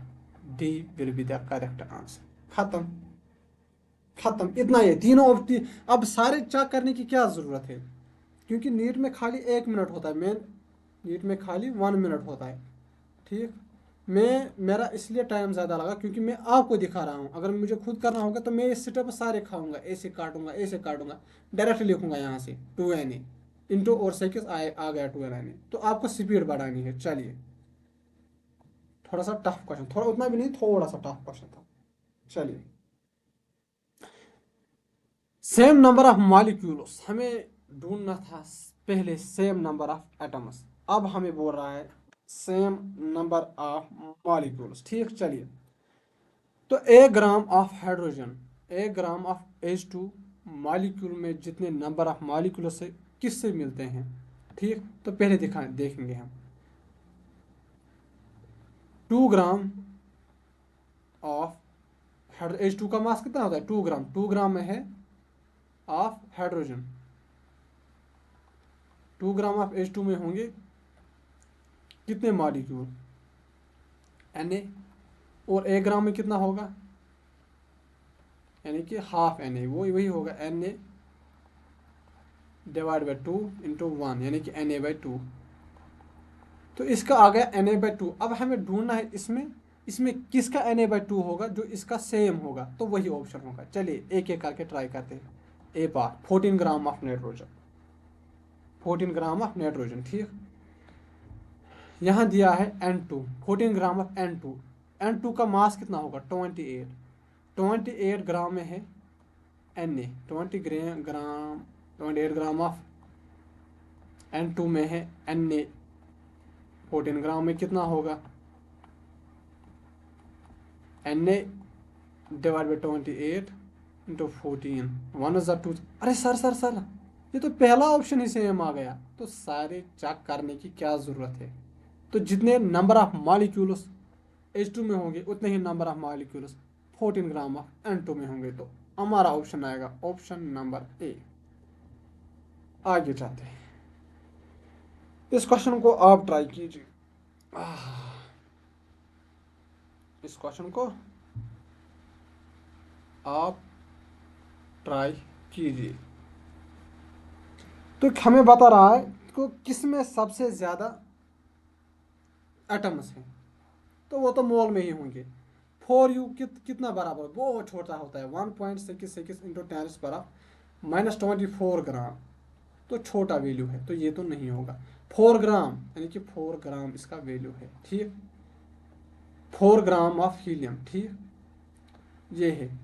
D will be the correct answer. खत्म, खत्म, इतना ही है, तीनों ऑप्शन। अब सारे चेक करने की क्या जरूरत है, क्योंकि नीट में खाली 1 मिनट होता है, मेन नीट में खाली 1 मिनट होता है, ठीक। मैं मेरा इसलिए टाइम ज़्यादा लगा क्योंकि मैं आपको दिखा रहा हूँ, अगर मुझे खुद करना होगा तो मैं ये स्टेप सारे खाऊंगा, ऐसे काटूंगा ऐसे काटूंगा, डायरेक्ट लिखूंगा यहाँ से 2Na इंटू और सेकेंड आ गया 12Na, तो आपको स्पीड बढ़ानी है। चलिए, थोड़ा सा टफ क्वेश्चन, थोड़ा उतना भी नहीं, थोड़ा सा टफ क्वेश्चन था। चलिए, सेम नंबर ऑफ मॉलिक्यूल्स हमें ढूंढना था, पहले सेम नंबर ऑफ एटम्स, अब हमें बोल रहा है सेम नंबर ऑफ मॉलिक्यूल्स, ठीक। चलिए, तो 1 gram of hydrogen, 1 gram of H2 molecule में जितने नंबर ऑफ मॉलिक्यूल्स से किससे मिलते हैं, ठीक। तो पहले देखेंगे हम 2 ग्राम ऑफ H2 का मास कितना होता है, 2 ग्राम, 2 ग्राम में है of hydrogen, 2 gram of H2 में होंगे कितने मॉलिक्यूल, Na, और 1 ग्राम में कितना होगा, यानी कि हाफ Na, वो वही होगा Na डिवाइड बाई 2 इंटू 1 यानी कि Na/2। तो इसका आ गया Na/2। अब हमें ढूंढना है इसमें, इसमें किसका Na/2 होगा जो इसका सेम होगा, तो वही ऑप्शन होगा। चलिए एक एक करके ट्राई करते हैं। ए बार 14 gram of nitrogen, 14 gram of nitrogen, ठीक। यहाँ दिया है N2, 14 gram of N2, N2 का मास कितना होगा 28, 28 ग्राम में है Na, 28 ग्राम ऑफ N2 में है Na, 14 ग्राम में कितना होगा Na डिवाइड बाई 28 इंटू 14, 1/2। अरे सर सर सर, ये तो पहला ऑप्शन ही सेम आ गया, तो सारे चेक करने की क्या ज़रूरत है। तो जितने नंबर ऑफ मॉलिक्यूल्स H2 में होंगे उतने ही number of molecules 14 gram of N2 में होंगे, तो हमारा ऑप्शन आएगा ऑप्शन नंबर ए। आगे जाते हैं, इस क्वेश्चन को आप ट्राई कीजिए, इस क्वेश्चन को आप ट्राई कीजिए। तो हमें बता रहा है को किस में सबसे ज़्यादा एटम्स हैं, तो वो तो मोल में ही होंगे। 4u कितना बराबर, वो छोटा होता है 1.66 इंटू 10⁻⁻24 ग्राम, तो छोटा वैल्यू है, तो ये तो नहीं होगा। 4 ग्राम यानी कि 4 ग्राम इसका वैल्यू है, ठीक। 4 ग्राम ऑफ हीलियम, ठीक, ये है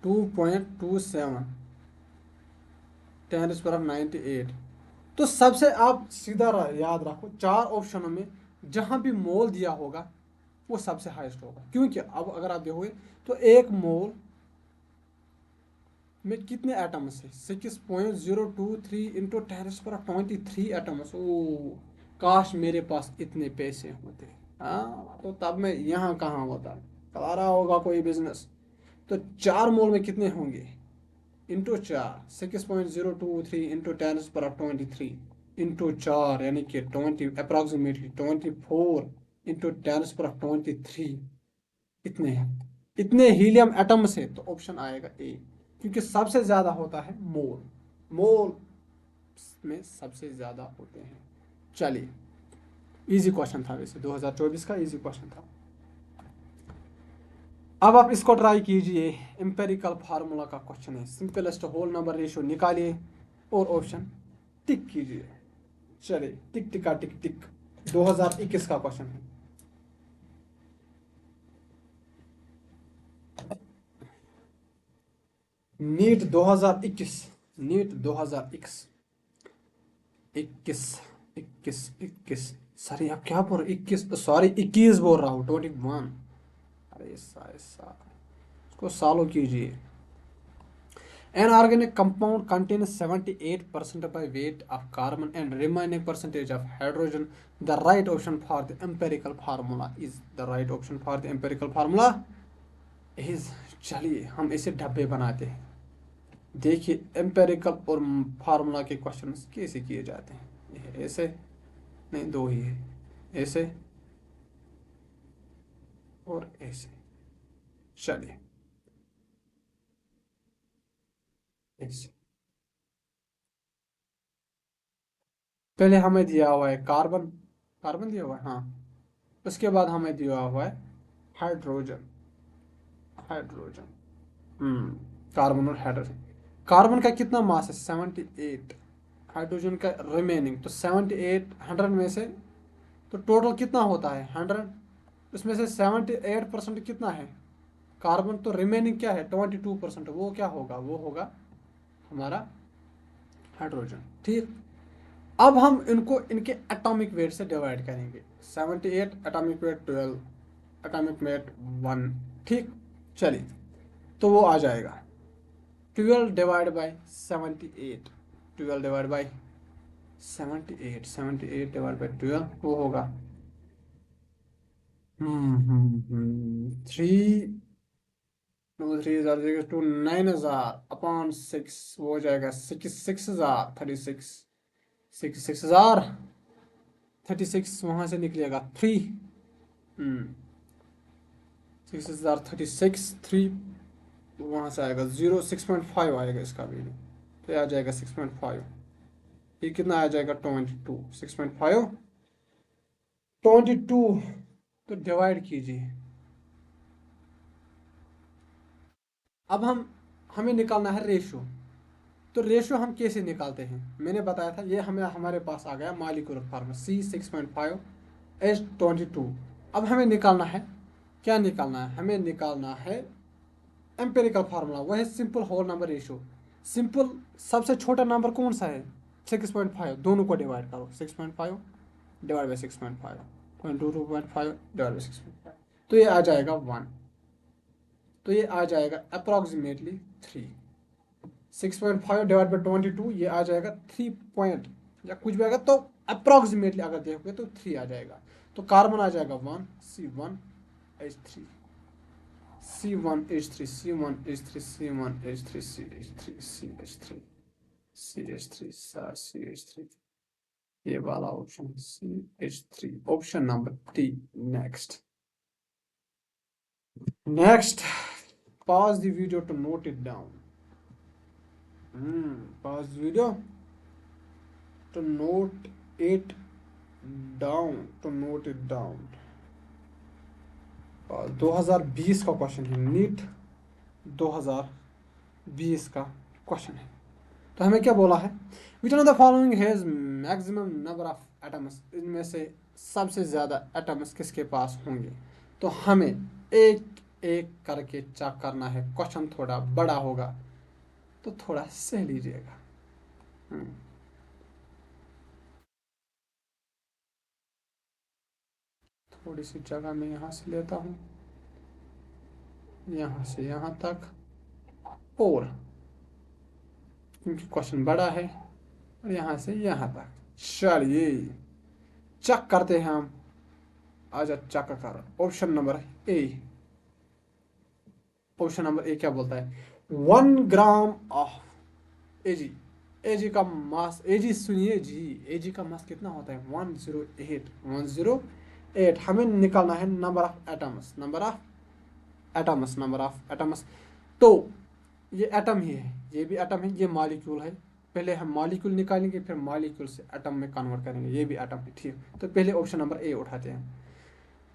2.27 10⁻98। तो सबसे आप सीधा याद रखो, 4 ऑप्शनों में जहां भी मोल दिया होगा वो सबसे हाईएस्ट होगा, क्योंकि अब अगर आप देखोगे तो एक मोल में कितने एटम्स है, 6.023 इंटू 10⁻23 एटम्स। ओ काश मेरे पास इतने पैसे होते, हाँ, तो तब मैं यहाँ कहाँ होता, करा रहा होगा कोई बिजनेस। तो 4 मोल में कितने होंगे, इंटू 4, 6.023 इंटू 10⁻23 इंटू 4 यानी कि 20 अप्रॉक्सीमेटली 24 इंटू 10⁻23, इतने हैं, इतने हीलियम एटम्स है, तो ऑप्शन आएगा ए, क्योंकि सबसे ज्यादा होता है मोल, मोल में सबसे ज्यादा होते हैं। चलिए, इजी क्वेश्चन था, वैसे 2024 का इजी क्वेश्चन था। अब आप इसको ट्राई कीजिए, एम्पेरिकल फार्मूला का क्वेश्चन है, सिंपलेस्ट होल नंबर रेशियो निकालिए और ऑप्शन टिक कीजिए। चलिए, टिक टिका टिक टिक, 2021 का क्वेश्चन है। नीट 2021, नीट 2021, 21, 21, 21, सॉरी आप क्या बोल रहे, 21 सॉरी 21 बोल रहा हूँ, 21, अरे ऐसा इसको सॉल्व कीजिए। An organic compound contains 78% by weight of carbon and remaining percentage of hydrogen. The right option for the empirical formula is the right option for the empirical formula is, चलिए हम इसे डब्बे बनाते हैं। देखिए एम्पेरिकल और formula के questions कैसे किए जाते हैं, ऐसे नहीं, दो ही है, ऐसे और ऐसे। चलिए ऐसे, पहले हमें दिया हुआ है कार्बन, कार्बन दिया हुआ है, हाँ, उसके बाद हमें दिया हुआ है हाइड्रोजन, हाइड्रोजन, कार्बन और हाइड्रोजन। कार्बन का कितना मास है, 78, हाइड्रोजन का रिमेनिंग, तो 78 100 में से, तो टोटल कितना होता है 100, उसमें से 78% कितना है कार्बन, तो रिमेनिंग क्या है 22%, वो क्या होगा, वो होगा हमारा हाइड्रोजन, ठीक। अब हम इनको इनके एटॉमिक वेट से डिवाइड करेंगे, 78 एटॉमिक वेट 12, एटॉमिक वेट 1, ठीक। चलिए, तो वो आ जाएगा 12 divide by 78, 12 divide by 78, 78 divide by 12, वो होगा 9,000 अपॉन 6, वो हो जाएगा 66,000, 36 वहां से निकलेगा 3, 6,036, 3 वहां से आएगा 0, 6.5 आएगा इसका वैल्यू, तो आ जाएगा 6.5, ये कितना आ जाएगा 22, 6.5, 22, तो डिवाइड कीजिए। अब हमें निकालना है रेशो, तो रेशो हम कैसे निकालते हैं, मैंने बताया था, ये हमें हमारे पास आ गया मॉलिक्यूलर फार्मूला C6.5H22। अब हमें निकालना है, क्या निकालना है, हमें निकालना है एम्पेरिकल फार्मूला, वह है simple whole number ratio. Simple सबसे छोटा नंबर कौन सा है, 6.5, दोनों को डिवाइड करो, 6.5 डिवाइड बाई 6.5, 2.5 डिवाइड बाई 6.5, तो ये आ जाएगा 1, तो ये आ जाएगा अप्रॉक्सीमेटली 3, 6.5 डिवाइड बाई 22, ये आ जाएगा 3 पॉइंट या कुछ भी आएगा, तो अप्रॉक्सीमेटली अगर देखोगे तो 3 आ जाएगा, तो कार्बन आ जाएगा 1, C1H3, C1H3, C1H3, C1H3, CH3, CH3, CH3, CH3, ये वाला option CH3, option number D. Next, next pause the video to note it down. Pause the video to note it down. 2020 का question है, NEET 2020 का question है। तो हमें क्या बोला है, which one of the following has maximum number of atoms, इनमें से सबसे ज़्यादा एटम्स किसके पास होंगे। तो हमें एक एक करके चेक करना है, क्वेश्चन थोड़ा बड़ा होगा तो थोड़ा सह लीजिएगा। थोड़ी सी जगह मैं यहाँ से लेता हूँ, यहाँ से यहाँ तक, और क्योंकि क्वेश्चन बड़ा है, और यहाँ से यहाँ तक। चलिए चेक करते हैं हम। आजा चेक कर। ऑप्शन नंबर ए, क्या बोलता है, 1 ग्राम ऑफ एजी। एजी का मास, एजी सुनिए जी, एजी का मास कितना होता है, 108। हमें निकालना है नंबर ऑफ एटम्स। तो ये एटम ही है, ये भी एटम है, ये मॉलिक्यूल है। पहले हम मॉलिक्यूल निकालेंगे, फिर मॉलिक्यूल से एटम में कन्वर्ट करेंगे, ये भी एटम है, ठीक। तो पहले ऑप्शन नंबर ए उठाते हैं।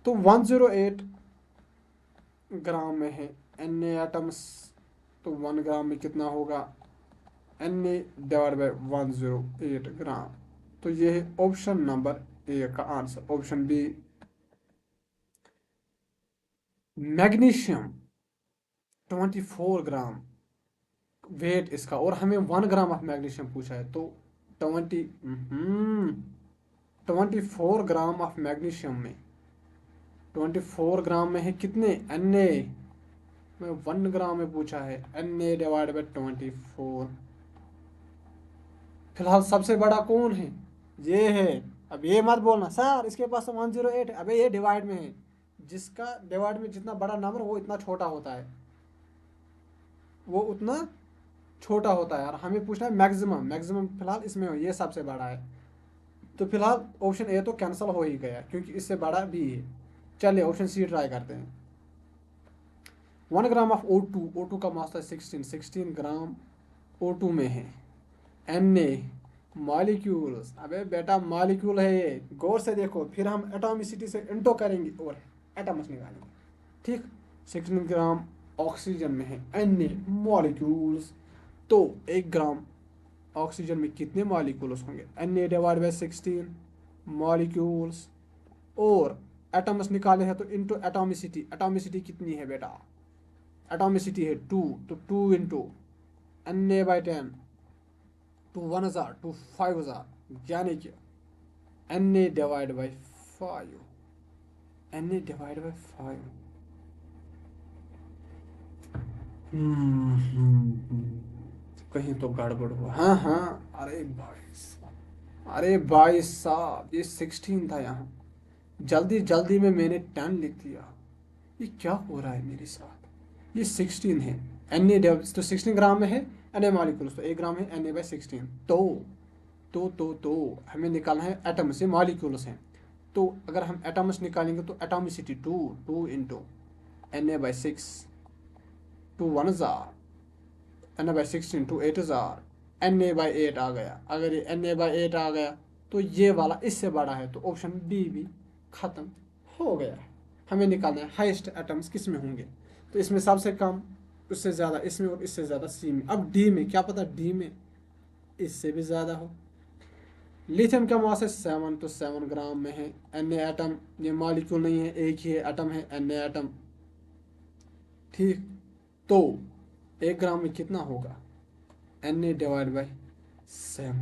तो 108 ग्राम में है एन एटम्स, तो 1 ग्राम में कितना होगा, एन डिवाइड बाई 108 ग्राम। तो ये है ऑप्शन नंबर ए का answer. Option B, magnesium 24 gram weight इसका, और हमें 1 ग्राम ऑफ मैग्नीशियम पूछा है। तो 24 ग्राम ऑफ मैग्नीशियम में, 24 ग्राम में है कितने, एन में 1 ग्राम में पूछा है, एन डिवाइड बाई 24। फिलहाल सबसे बड़ा कौन है, ये है। अब ये मत बोलना सर इसके पास तो 108 है, अबे ये डिवाइड में है। जिसका डिवाइड में जितना बड़ा नंबर वो इतना छोटा होता है, वो उतना छोटा होता है। और हमें पूछना है मैक्सिमम फिलहाल इसमें हो, ये सबसे बड़ा है। तो फिलहाल ऑप्शन ए तो कैंसिल हो ही गया, क्योंकि इससे बड़ा भी है। चलिए ऑप्शन सी ट्राई करते हैं। 1 ग्राम ऑफ O2 का मास था 16 ग्राम O2 में है। Na मॉलिक्यूल्स, अबे बेटा मॉलिक्यूल है ये, गौर से देखो। फिर हम एटॉमिसिटी से इंटो करेंगे और एटम्स निकालेंगे, ठीक। 16 ग्राम ऑक्सीजन में है Na मॉलिक्यूल्स। तो 1 ग्राम ऑक्सीजन में कितने मॉलिक्यूल्स होंगे, Na डिवाइड बाई 16 मॉलिक्यूल्स। और एटम्स निकाले हैं तो इनटू एटॉमिसिटी कितनी है बेटा, एटॉमिसिटी है 2, तो 2 इंटू Na बाई 10, 2 1000, 2 5000, यानी कि Na divide by 5, Na divide by 5। कहीं तो गड़बड़ हुआ। हाँ, अरे भाई साहब, ये 16 था यहाँ, जल्दी में मैंने 10 लिख दिया। ये क्या हो रहा है मेरे साथ, ये 16 है। तो 16 ग्राम में है Na मॉलिक्यूल्स, तो 1 ग्राम है Na बाई 16। तो हमें निकालना है एटम से, मॉलिक्यूल्स हैं। तो अगर हम एटम्स निकालेंगे तो atomicity 2 into Na by 6, 2 1000, Na by 16, 2 8000, Na by 8 आ गया। अगर ये Na बाई 8 आ गया तो ये वाला इससे बड़ा है, तो ऑप्शन डी भी खत्म हो गया। हमें निकालना है हाईएस्ट एटम्स किस में होंगे। तो इसमें सबसे कम, उससे ज़्यादा इसमें, और इससे ज़्यादा सी में। अब डी में क्या पता, डी में इससे भी ज़्यादा हो। लिथियम का मास है 7, तो 7 ग्राम में है। Na एटम, ये मॉलिक्यूल नहीं है, एक ही है एटम है, Na एटम, ठीक। तो 1 ग्राम में कितना होगा, Na डिवाइड बाई 7।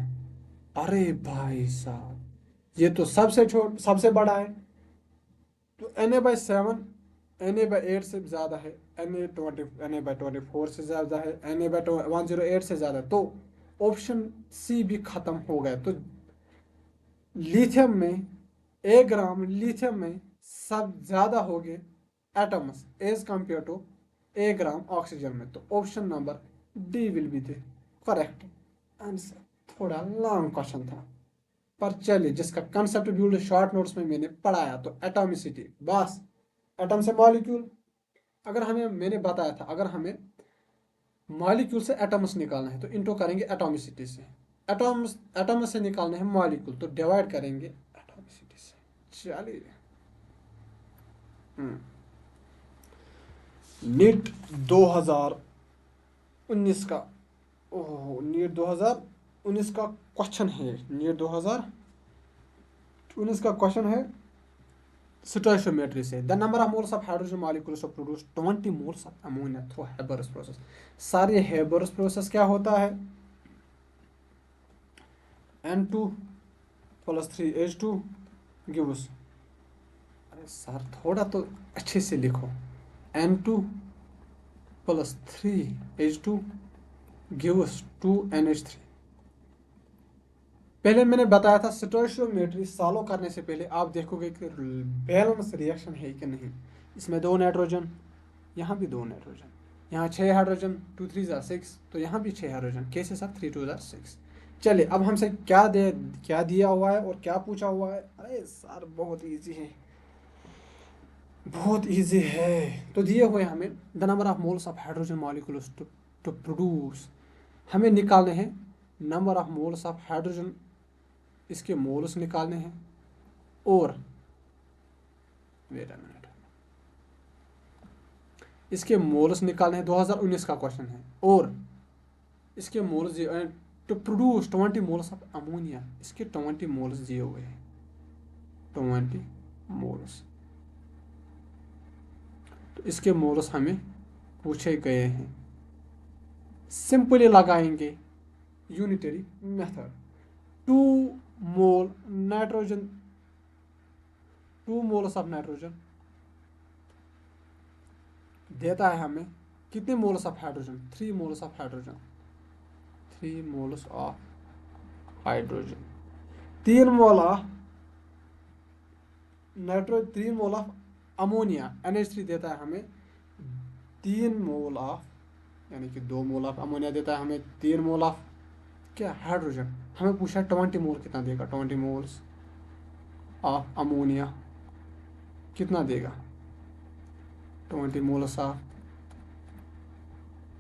अरे भाई साहब, ये तो सबसे बड़ा है। तो Na बाई 7, Na बाई 8 से ज़्यादा है, Na बाई 24 से ज़्यादा है, Na बाई 108 से ज़्यादा है। तो ऑप्शन सी भी ख़त्म हो गया। तो लिथियम में, 1 ग्राम लिथियम में सब ज़्यादा हो गए atoms as compare to 1 gram oxygen में। तो option number D will be the correct answer. थोड़ा लॉन्ग क्वेश्चन था, पर चलिए, जिसका कंसेप्ट बिल्ड शॉर्ट नोट्स में मैंने पढ़ाया। तो एटॉमिसिटी, बस एटम से मॉलिक्यूल, अगर हमें, मैंने बताया था, अगर हमें मॉलिक्यूल से एटम्स निकालना है तो इंटू करेंगे एटॉमिसिटी से, एटॉम्स एटम्स से निकालना है मॉलिक्यूल तो डिवाइड करेंगे एटॉमिसिटी से। चलिए, नीट 2019 का, ओह नीट 2019 का क्वेश्चन है, नीट 2019 का क्वेश्चन है स्टोइशियोमेट्री से। The number of moles of hydrogen molecules of produce 20 moles of ammonia through Haber's process. सारे हेबर्स प्रोसेस क्या होता है? N2 + 3H2 गिव्स, अरे सर थोड़ा तो अच्छे से लिखो, N2 + 3H2 गिव्स 2NH3। पहले मैंने बताया था स्टोइशियोमेट्री सॉल्व करने से पहले आप देखोगे कि बैलेंस रिएक्शन है कि नहीं। इसमें 2 नाइट्रोजन, यहाँ भी 2 नाइट्रोजन, यहाँ 6 हाइड्रोजन, 2 3 ज़ा 6, तो यहाँ भी 6 हाइड्रोजन, कैसे सर 3 2 ज़ा 6। चलिए अब हमसे क्या दिया हुआ है और क्या पूछा हुआ है? अरे सर बहुत इजी है, बहुत इजी है। तो दिए हुए हमें the number of moles of hydrogen molecules to produce, हमें निकालने हैं number of moles of hydrogen, इसके मोल्स निकालने हैं, और वेट अ मिनट, इसके मोल्स निकालने हैं, 2019 का क्वेश्चन है, और इसके moles to produce 20 moles of ammonia, इसके 20 मोल्स दिए हुए हैं, 20 मोल्स, तो इसके मोल्स हमें पूछे गए हैं। सिंपली लगाएंगे unitary method, 2 mole nitrogen, 2 moles of nitrogen देता है हमें कितने moles of hydrogen? 3 moles of hydrogen, 3 moles of hydrogen, 3 mole of nitrogen, 3 mole of ammonia, NH3 देता है हमें 3 मोल ऑफ, यानी कि 2 मोल ऑफ अमोनिया देता है हमें 3 मोल ऑफ क्या हाइड्रोजन। हमें पूछा 20 मोल कितना देगा, 20 मोल्स ऑफ अमोनिया कितना देगा, 20 मोल्स ऑफ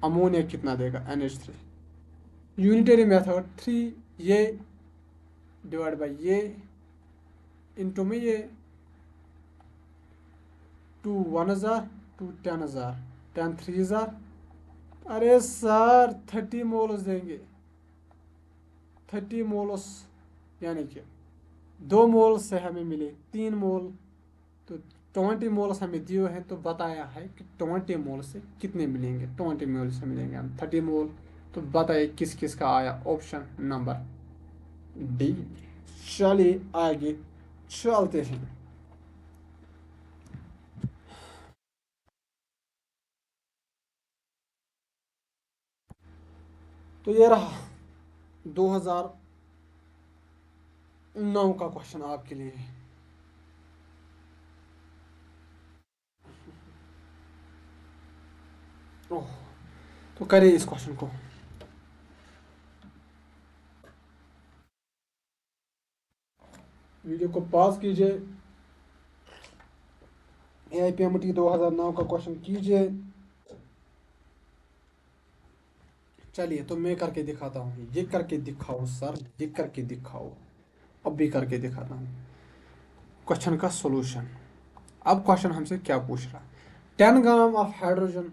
अमोनिया कितना देगा, NH3। यूनिटरी मेथड 3 ये डिवाइड बाई ये इंटू में ये 2 1000, 2 10,000, 10 3,000, अरे सर 30 मोल्स देंगे, 30 मोल्स, यानी कि 2 मोल से हमें मिले 3 मोल, तो 20 मोल्स हमें दिए हैं, तो बताया है कि 20 मोल से कितने मिलेंगे, 20 मोल से मिलेंगे हम 30 मोल। तो बताइए किस किस का आया, ऑप्शन नंबर डी। चलिए आगे चलते हैं। तो ये रहा 2009 का क्वेश्चन आपके लिए। ओह, तो करिए इस क्वेश्चन को। वीडियो को पॉज कीजिए, AIPMT 2009 का क्वेश्चन कीजिए। चलिए तो मैं करके दिखाता हूँ, ये करके दिखाओ सर, ये करके दिखाओ, अब भी करके दिखाता हूँ क्वेश्चन का सॉल्यूशन। अब क्वेश्चन हमसे क्या पूछ रहा है, 10 gram of hydrogen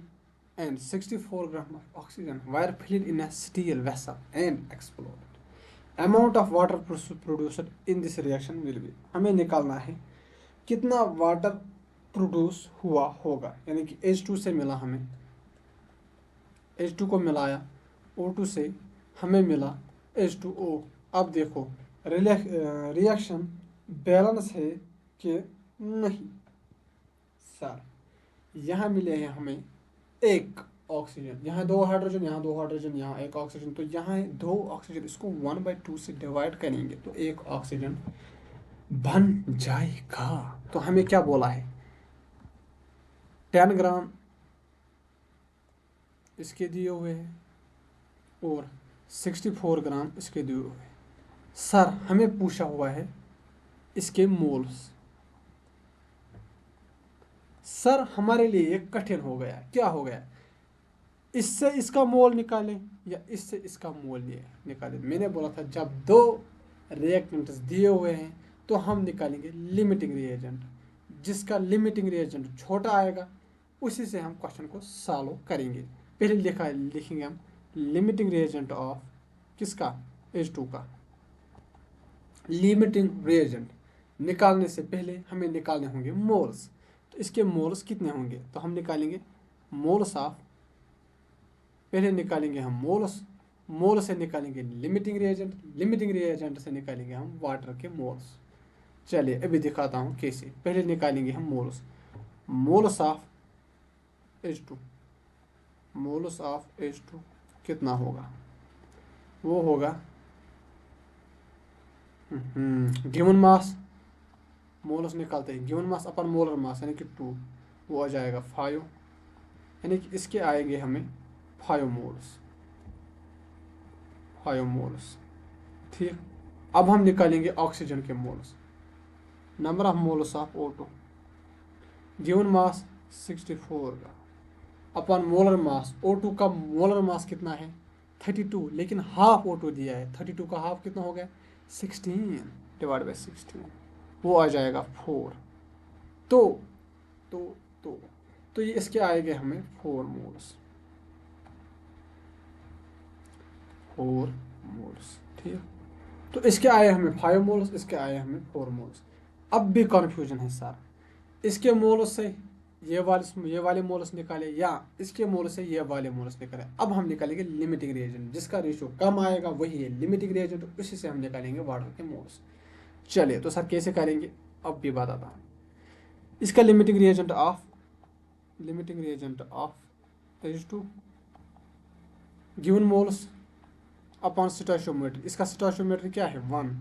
and 64 grams of oxygen were filled in a steel vessel and exploded. Amount of water produced in this reaction will be, हमें निकालना है कितना वाटर प्रोड्यूस हुआ होगा, यानी कि H2 से मिला हमें, H2 को मिलाया O2 से, हमें मिला H2O। अब देखो रिएक्शन बैलेंस है कि नहीं। सर यहाँ मिले हैं हमें एक ऑक्सीजन, यहाँ 2 हाइड्रोजन, यहाँ 2 हाइड्रोजन, यहाँ एक ऑक्सीजन, तो यहाँ 2 ऑक्सीजन, इसको 1/2 से डिवाइड करेंगे तो एक ऑक्सीजन बन जाएगा। तो हमें क्या बोला है, 10 ग्राम इसके दिए हुए हैं और 64 ग्राम इसके दिए हुए हैं। सर हमें पूछा हुआ है इसके मोल्स, सर हमारे लिए ये कठिन हो गया। क्या हो गया? इससे इसका मोल निकालें या इससे इसका मोल ये निकालें। मैंने बोला था जब दो रिएक्टेंट्स दिए हुए हैं तो हम निकालेंगे लिमिटिंग रिएजेंट। जिसका लिमिटिंग रिएजेंट छोटा आएगा उसी से हम क्वेश्चन को सॉल्व करेंगे। पहले लिखेंगे हम लिमिटिंग रिएजेंट ऑफ किसका? H2 का। लिमिटिंग रिएजेंट निकालने से पहले हमें निकालने होंगे मोल्स। तो इसके मोल्स कितने होंगे? तो हम निकालेंगे मोल्स ऑफ, पहले निकालेंगे हम मोल्स, मोल से निकालेंगे लिमिटिंग रिएजेंट, लिमिटिंग रिएजेंट से निकालेंगे हम वाटर के मोल्स। चलिए अभी दिखाता हूँ कैसे। पहले निकालेंगे हम moles, moles of H2, moles of H2 कितना होगा? वो होगा गिवन मास, मोलस निकालते हैं गिवन मास अपन मोलर मास यानी कि 2, वो आ जाएगा 5, यानी कि इसके आएंगे हमें 5 मोल्स, 5 मोल्स। ठीक, अब हम निकालेंगे ऑक्सीजन के moles. Number of moles of O2 given mass 64 का अपन मोलर मास। O2 का मोलर मास कितना है? 32, लेकिन हाफ O2 दिया है। 32 का हाफ कितना हो गया? 16 डिवाइड बाई 16, वो आ जाएगा 4। तो तो तो तो ये इसके आएंगे हमें 4 मोल्स, 4 मोल्स। ठीक, तो इसके आए हमें 5 मोल्स, इसके आए हमें 4 मोल्स। अब भी कन्फ्यूजन है सर, इसके मोल्स से ये वाले मोल्स निकाले या इसके मोल्स से ये वाले मोल्स निकाले। अब हम निकालेंगे लिमिटिंग रिएजेंट, जिसका रेशियो कम आएगा वही है लिमिटिंग रिएजेंट, उसी से हम निकालेंगे वाटर के मोल्स। चलिए तो सर कैसे करेंगे अब भी बताता हूँ। इसका limiting reagent of H2 given moles upon stoichiometry. इसका स्टोइचियोमेट्री क्या है? 1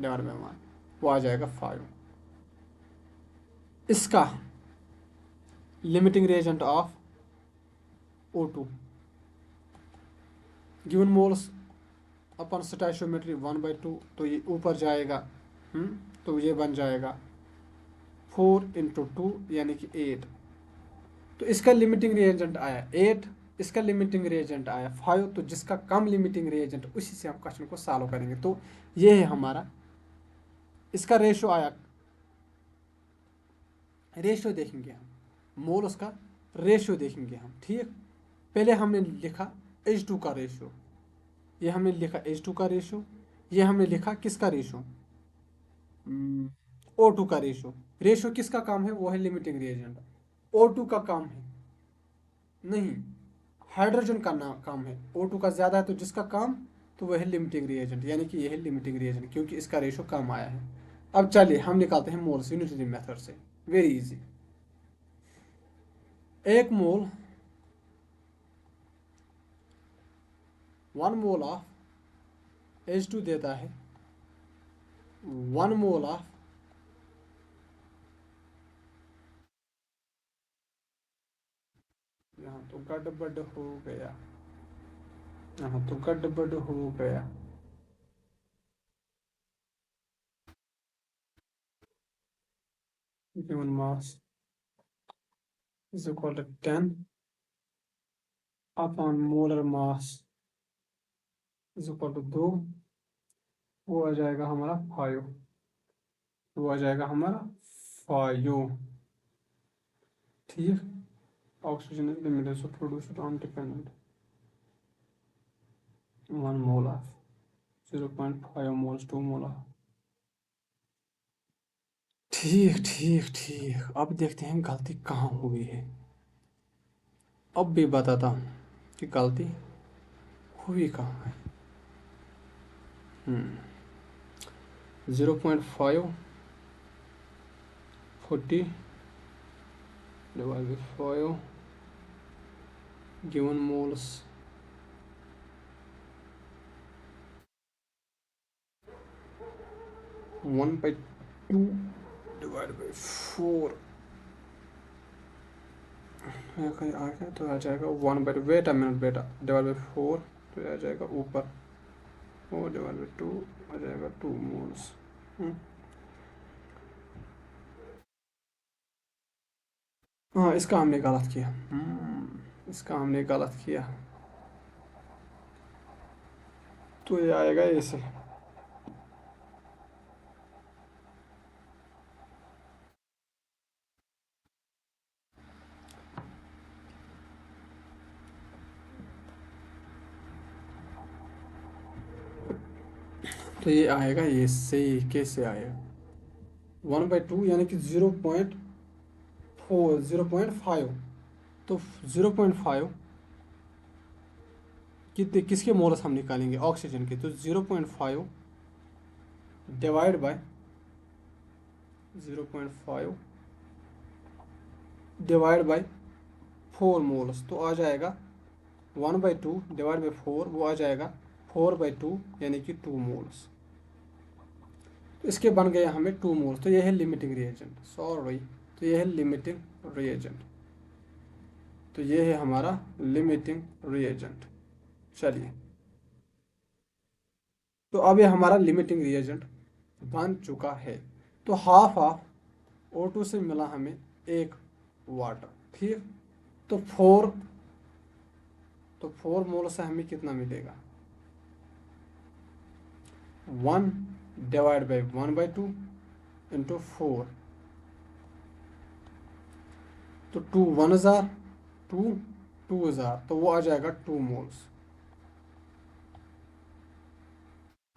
डिवाइड बाई 1, वो आ जाएगा 5। इसका limiting reagent of O2 given moles upon stoichiometry 1/2, तो ये ऊपर जाएगा। तो ये बन जाएगा 4 × 2 यानी कि 8। तो इसका लिमिटिंग रिएजेंट आया 8, इसका लिमिटिंग रिएजेंट आया 5। तो जिसका कम लिमिटिंग रिएजेंट उसी से हम क्वेश्चन को सॉल्व करेंगे। तो ये है हमारा, इसका रेशियो आया, रेशियो देखेंगे हम, मोल उसका रेशियो देखेंगे हम। ठीक, पहले हमने लिखा H2 का रेशियो, ये हमने लिखा H2 का रेशियो, ये हमने लिखा किसका रेशियो? O2 का रेशियो। रेशियो किसका काम है? वो है लिमिटिंग रिएजेंट। O2 का काम है नहीं, हाइड्रोजन का काम है। O2 का ज़्यादा है तो जिसका काम, तो वह है लिमिटिंग रिएजेंट, यानी कि यह है लिमिटिंग रिएजेंट क्योंकि इसका रेशियो कम आया है। अब चलिए हम निकालते हैं मोल्स यूनिटरी मेथड से, very easy. 1 mole 1 mole of H2 देता है 1 मोल ऑफ यहाँ तो गड़बड़ हो गया, यहाँ तो गड़बड़ हो गया। Given mass is equal to 10 upon molar mass is equal to 2, वो आ जाएगा हमारा 5, वो आ जाएगा हमारा 5। ठीक, oxygen is limited so produce on dependent 1 mole of 0.5 moles 2 मोल। ठीक ठीक ठीक, अब देखते हैं गलती कहाँ हुई है। अब भी बताता हूँ कि गलती हुई कहाँ है। 0.5 40 divided by 5 given moles 1/2 divided by 4, कहीं आ गया तो आ जाएगा 1/, वेट अ मिनट बेटा, डिवाइड बाई 4 तो आ जाएगा ऊपर, और डिवाइड बाई 2 आ जाएगा 2 मोल्स। हाँ, इसका हमने गलत किया। इसका हमने गलत किया। तो ये आएगा ऐसे। तो ये आएगा ये सही कैसे आएगा 1/2 यानी कि 0.5। तो 0.5 कितने किसके मोलस हम निकालेंगे ऑक्सीजन के। तो 0.5 divide by 0.5 divide by 4 moles. तो आ जाएगा 1/2 डिवाइड बाई 4, वो आ जाएगा 4/2 यानी कि 2 मोल्स। तो इसके बन गया हमें 2 मोल्स। तो ये है लिमिटिंग रिएजेंट, सॉरी। तो ये है लिमिटिंग रिएजेंट। तो ये है हमारा लिमिटिंग रिएजेंट। चलिए, तो अब ये हमारा लिमिटिंग रिएजेंट बन चुका है। तो हाफ ऑफ O2 से मिला हमें एक वाटर, ठीक। तो 4 मोल से हमें कितना मिलेगा 1 डिवाइड बाई 1/2 इंटू 4। तो 2 1 हजार 2 2 हजार, तो वो आ जाएगा 2 moles.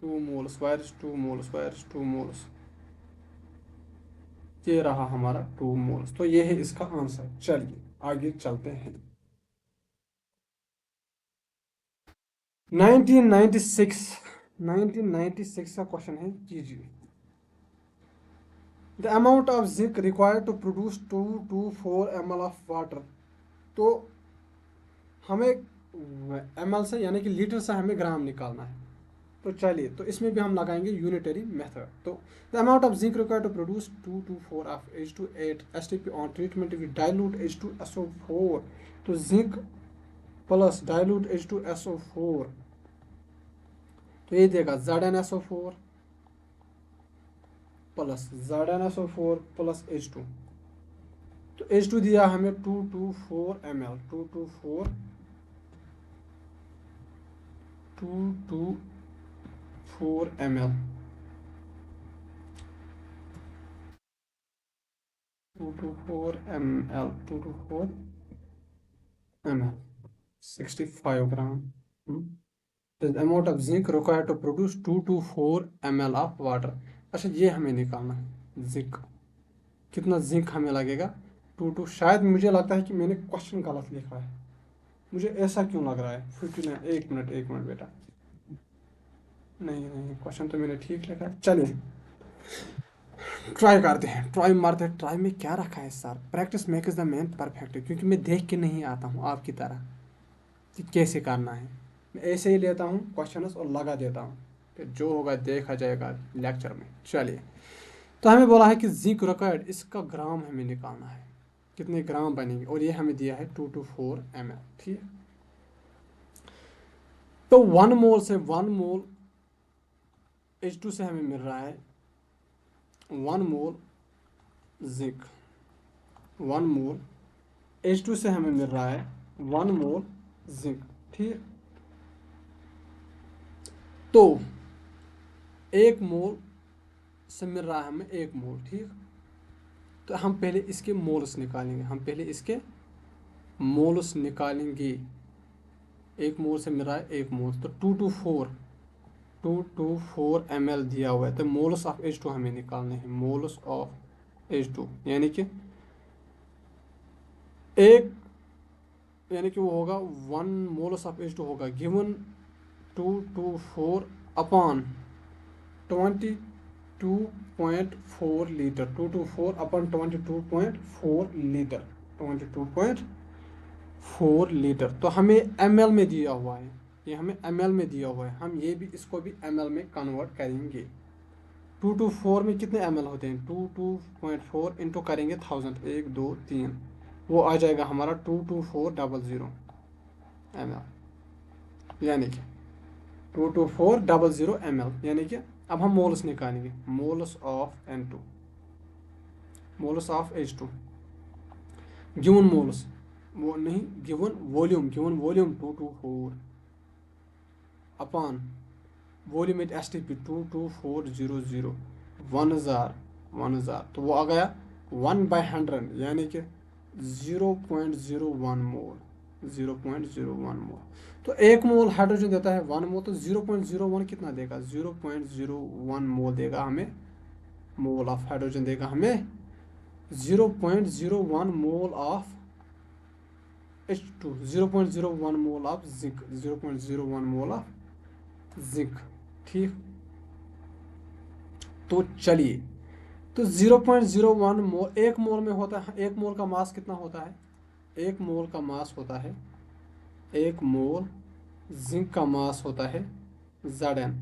2 moles virus 2 moles virus 2 moles. ये रहा हमारा 2 मोल्स। तो ये है इसका आंसर। चलिए आगे चलते हैं। 1996 1996 का क्वेश्चन है जी जी। The amount of zinc required to produce 224 ml of water. तो हमें ml से यानी कि लीटर से हमें ग्राम निकालना है। तो चलिए, तो इसमें भी हम लगाएंगे यूनिटरी मेथड। तो the amount of zinc required to produce 224 of H28 STP on treatment with dilute H2SO4। तो जिंक प्लस डाइल्यूट H2SO4, तो ये देगा ZnSO4 plus ZnSO4 plus H2। तो H2 दिया हमें 224 ml 224 ml 224 ml 65 gram. The amount of zinc required to produce 224 ml of water। अच्छा, ये हमें निकालना है जिंक। कितना जिंक हमें लगेगा 2 शायद मुझे लगता है कि मैंने क्वेश्चन गलत लिखा है। मुझे ऐसा क्यों लग रहा है 59। एक मिनट बेटा, नहीं नहीं, क्वेश्चन तो मैंने ठीक लिखा है। चलिए ट्राई करते हैं, ट्राई मारते हैं। ट्राई में क्या रखा है sir, practice makes the man perfect. क्योंकि मैं देख के नहीं आता हूँ आपकी तरह कि कैसे करना है। मैं ऐसे ही लेता हूँ क्वेश्चन और लगा देता हूँ, फिर जो होगा देखा जाएगा लेक्चर में। चलिए, तो हमें बोला है कि जिंक रिक्वायर्ड, इसका ग्राम हमें निकालना है, कितने ग्राम बनेंगे। और ये हमें दिया है 224 ml, ठीक। तो 1 मोल से 1 मोल H2 से हमें मिल रहा है 1 मोल जिंक। 1 मोल H2 से हमें मिल रहा है 1 मोल जिंक, ठीक। तो 1 मोल से मिल रहा है हमें 1 मोल, ठीक। तो हम पहले इसके मोल्स निकालेंगे। 1 मोल से मिल रहा है 1 मोल, तो 224 ml दिया हुआ है। तो मोल्स ऑफ H2 हमें निकालने हैं। मोल्स ऑफ H2 यानी कि वो होगा 1 मोल्स ऑफ H2 होगा given 224 upon 22.4 litre. 224 upon 22.4 litre 22.4 litre. तो हमें ml में दिया हुआ है, ये हमें ml में दिया हुआ है। हम ये भी इसको भी ml में कन्वर्ट करेंगे। 224 में कितने ml होते हैं 22.4 इंटू करेंगे 1000, 1 2 3, वो आ जाएगा हमारा 22400 ml, यानी कि 22400 ml। यानी कि अब हम मोल्स निकालेंगे। Moles of H2। Given moles, वो नहीं, given volume 224 upon volume at S T P 22400 1000 तो वो आ गया 1/100 यानी कि 0.01 मोल। 0.01 मोल तो एक मोल हाइड्रोजन देता है 1 मोल, तो 0.01 कितना देगा? 0.01 मोल देगा हमें, मोल ऑफ हाइड्रोजन देगा हमें 0.01 mole of H2, 0.01 mole of zinc, 0.01 mole of zinc. ठीक, तो चलिए, तो 0.01 मोल, एक मोल में होता है, एक मोल का मास कितना होता है? एक मोल का मास होता है, एक मोल जिंक का मास होता है Zn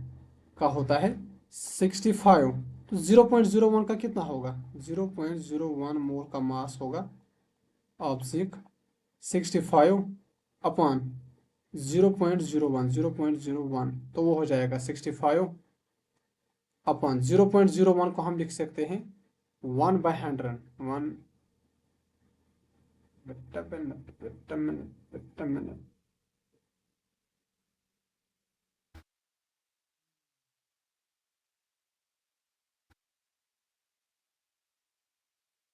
का होता है 65। तो 0.01 का कितना होगा? 0.01 मोल का मास होगा ऑफ जिंक 65 अपॉन 0.01 तो वो हो जाएगा 65 अपॉन 0.01 को हम लिख सकते हैं 1/100। 1 मिनट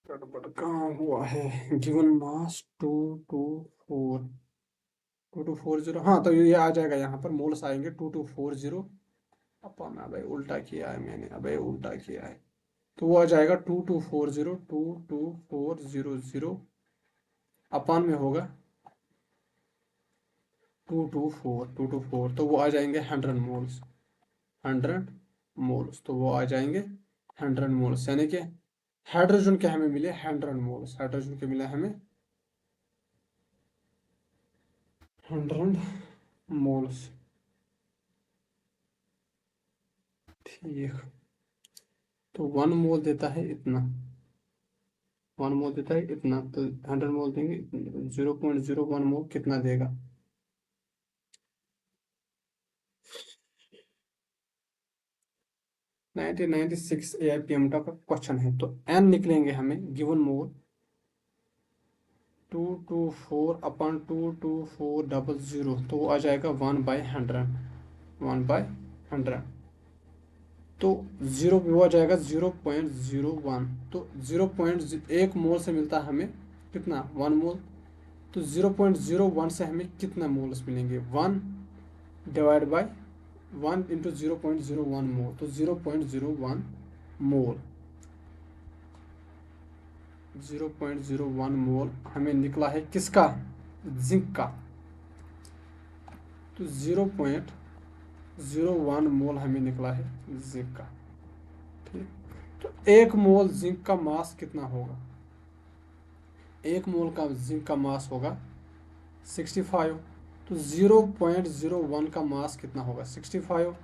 गड़बड़ कहाँ हुआ है? गिवन मास 2240, हाँ तो ये आ जाएगा, यहाँ पर मोल्स आएंगे 2240 अपन, अबे उल्टा किया है मैंने, अबे उल्टा किया है, तो वो आ जाएगा 2240 अपन में होगा 224 तो वो आ जाएंगे 100 मोल्स। 100 मोल्स तो वो आ जाएंगे 100 मोल्स, यानी कि हाइड्रोजन के हमें मिले 100 मोल्स, हाइड्रोजन के मिले हमें 100 मोल्स। ठीक, तो 1 मोल देता है इतना, 1 मोल देता है इतना, तो 100 मोल देंगे 0.01 मोल कितना देगा? 1996 AIPM का क्वेश्चन है, तो n निकलेंगे हमें गिवन मोल 224 अपॉन 22400 तो वो आ जाएगा 1/100, 1/100 तो जीरो वो आ जाएगा 0.01, तो 0.1 मोल से मिलता है हमें कितना? 1 मोल, तो 0.01 से हमें कितना मोल्स मिलेंगे? 1 डिवाइड बाई 1 इंटू 0.01 मोल, तो 0.01 मोल, 0.01 मोल हमें निकला है किसका? जिंक का, तो 0.01 मोल हमें निकला है जिंक का। ठीक, तो एक मोल जिंक का मास कितना होगा? एक मोल का जिंक का मास होगा 65, तो 0.01 का मास कितना होगा? 65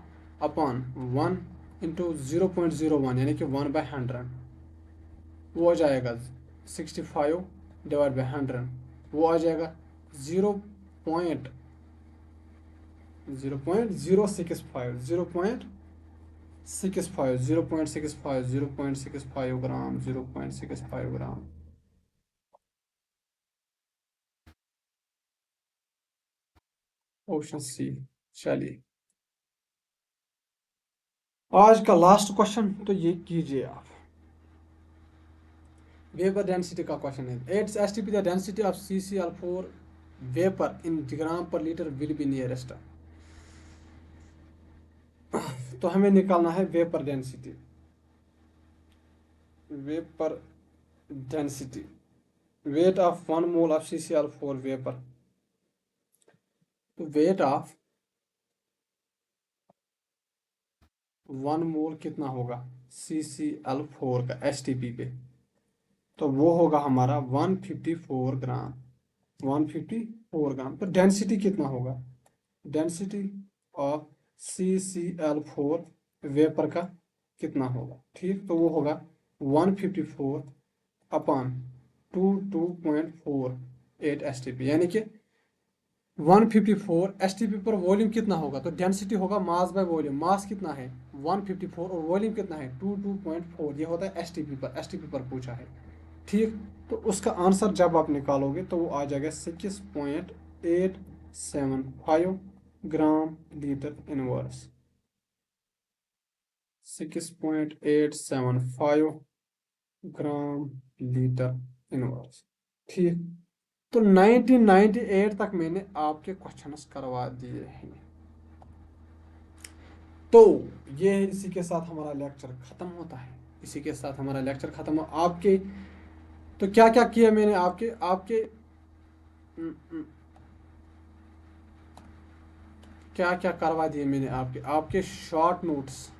अपॉन 1 इंटू 0.01 यानी कि 1/100 वो आ जाएगा 65 डिवाइड बाई 100 वो आ जाएगा 0.065 ग्राम, 0.65 ग्राम। Option C. चलिए, आज का लास्ट क्वेश्चन तो ये कीजिए आप, वेपर डेंसिटी का क्वेश्चन है। At STP the density of CCl4 vapour in gram per litre will be nearest. तो हमें निकालना है vapour density, vapour density, weight of 1 mole of CCl4 vapour, तो वेट ऑफ 1 मोल कितना होगा CCl4 का STP पे? तो वो होगा हमारा 154 ग्राम, 154 ग्राम। तो डेंसिटी कितना होगा? डेंसिटी ऑफ CCl4 वेपर का कितना होगा? ठीक, तो वो होगा 154 अपॉन 22.48 STP, यानी कि 154 STP पर वॉल्यूम कितना होगा? तो डेंसिटी होगा मास बाय वॉल्यूम, मास कितना है 154 और वॉल्यूम कितना है 22.4, ये होता है STP पर, STP पर पूछा है। ठीक, तो उसका आंसर जब आप निकालोगे तो वो आ जाएगा 6.875 ग्राम लीटर इनवर्स। 6.875 ग्राम लीटर इनवर्स। ठीक। तो 1998 तक मैंने आपके क्वेश्चंस करवा दिए हैं। तो ये इसी के साथ हमारा लेक्चर खत्म होता है। इसी के साथ हमारा लेक्चर खत्म हो आपके। तो क्या क्या किया मैंने आपके आपके क्या क्या करवा दिए मैंने आपके आपके शॉर्ट नोट्स।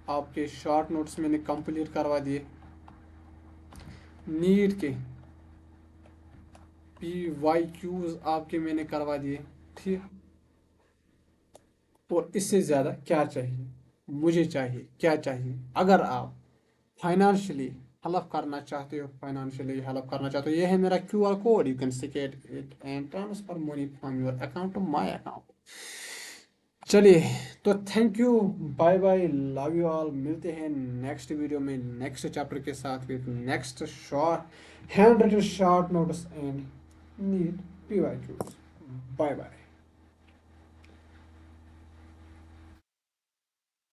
आपके शॉर्ट नोट्स मैंने कंप्लीट करवा दिए। नीट के PYQs आपके मैंने करवा दिए। ठीक। और इससे ज़्यादा क्या चाहिए मुझे? चाहिए क्या चाहिए? अगर आप फाइनेंशियली हेल्प करना चाहते हो, फाइनेंशियली हेल्प करना चाहते हो, ये है मेरा QR code. You can scan it and transfer money from your account to my account. चलिए, तो thank you, bye bye, love you all. मिलते हैं नेक्स्ट वीडियो में नेक्स्ट चैप्टर के साथ with next short hand written short notes and NEET PYQs। Bye bye.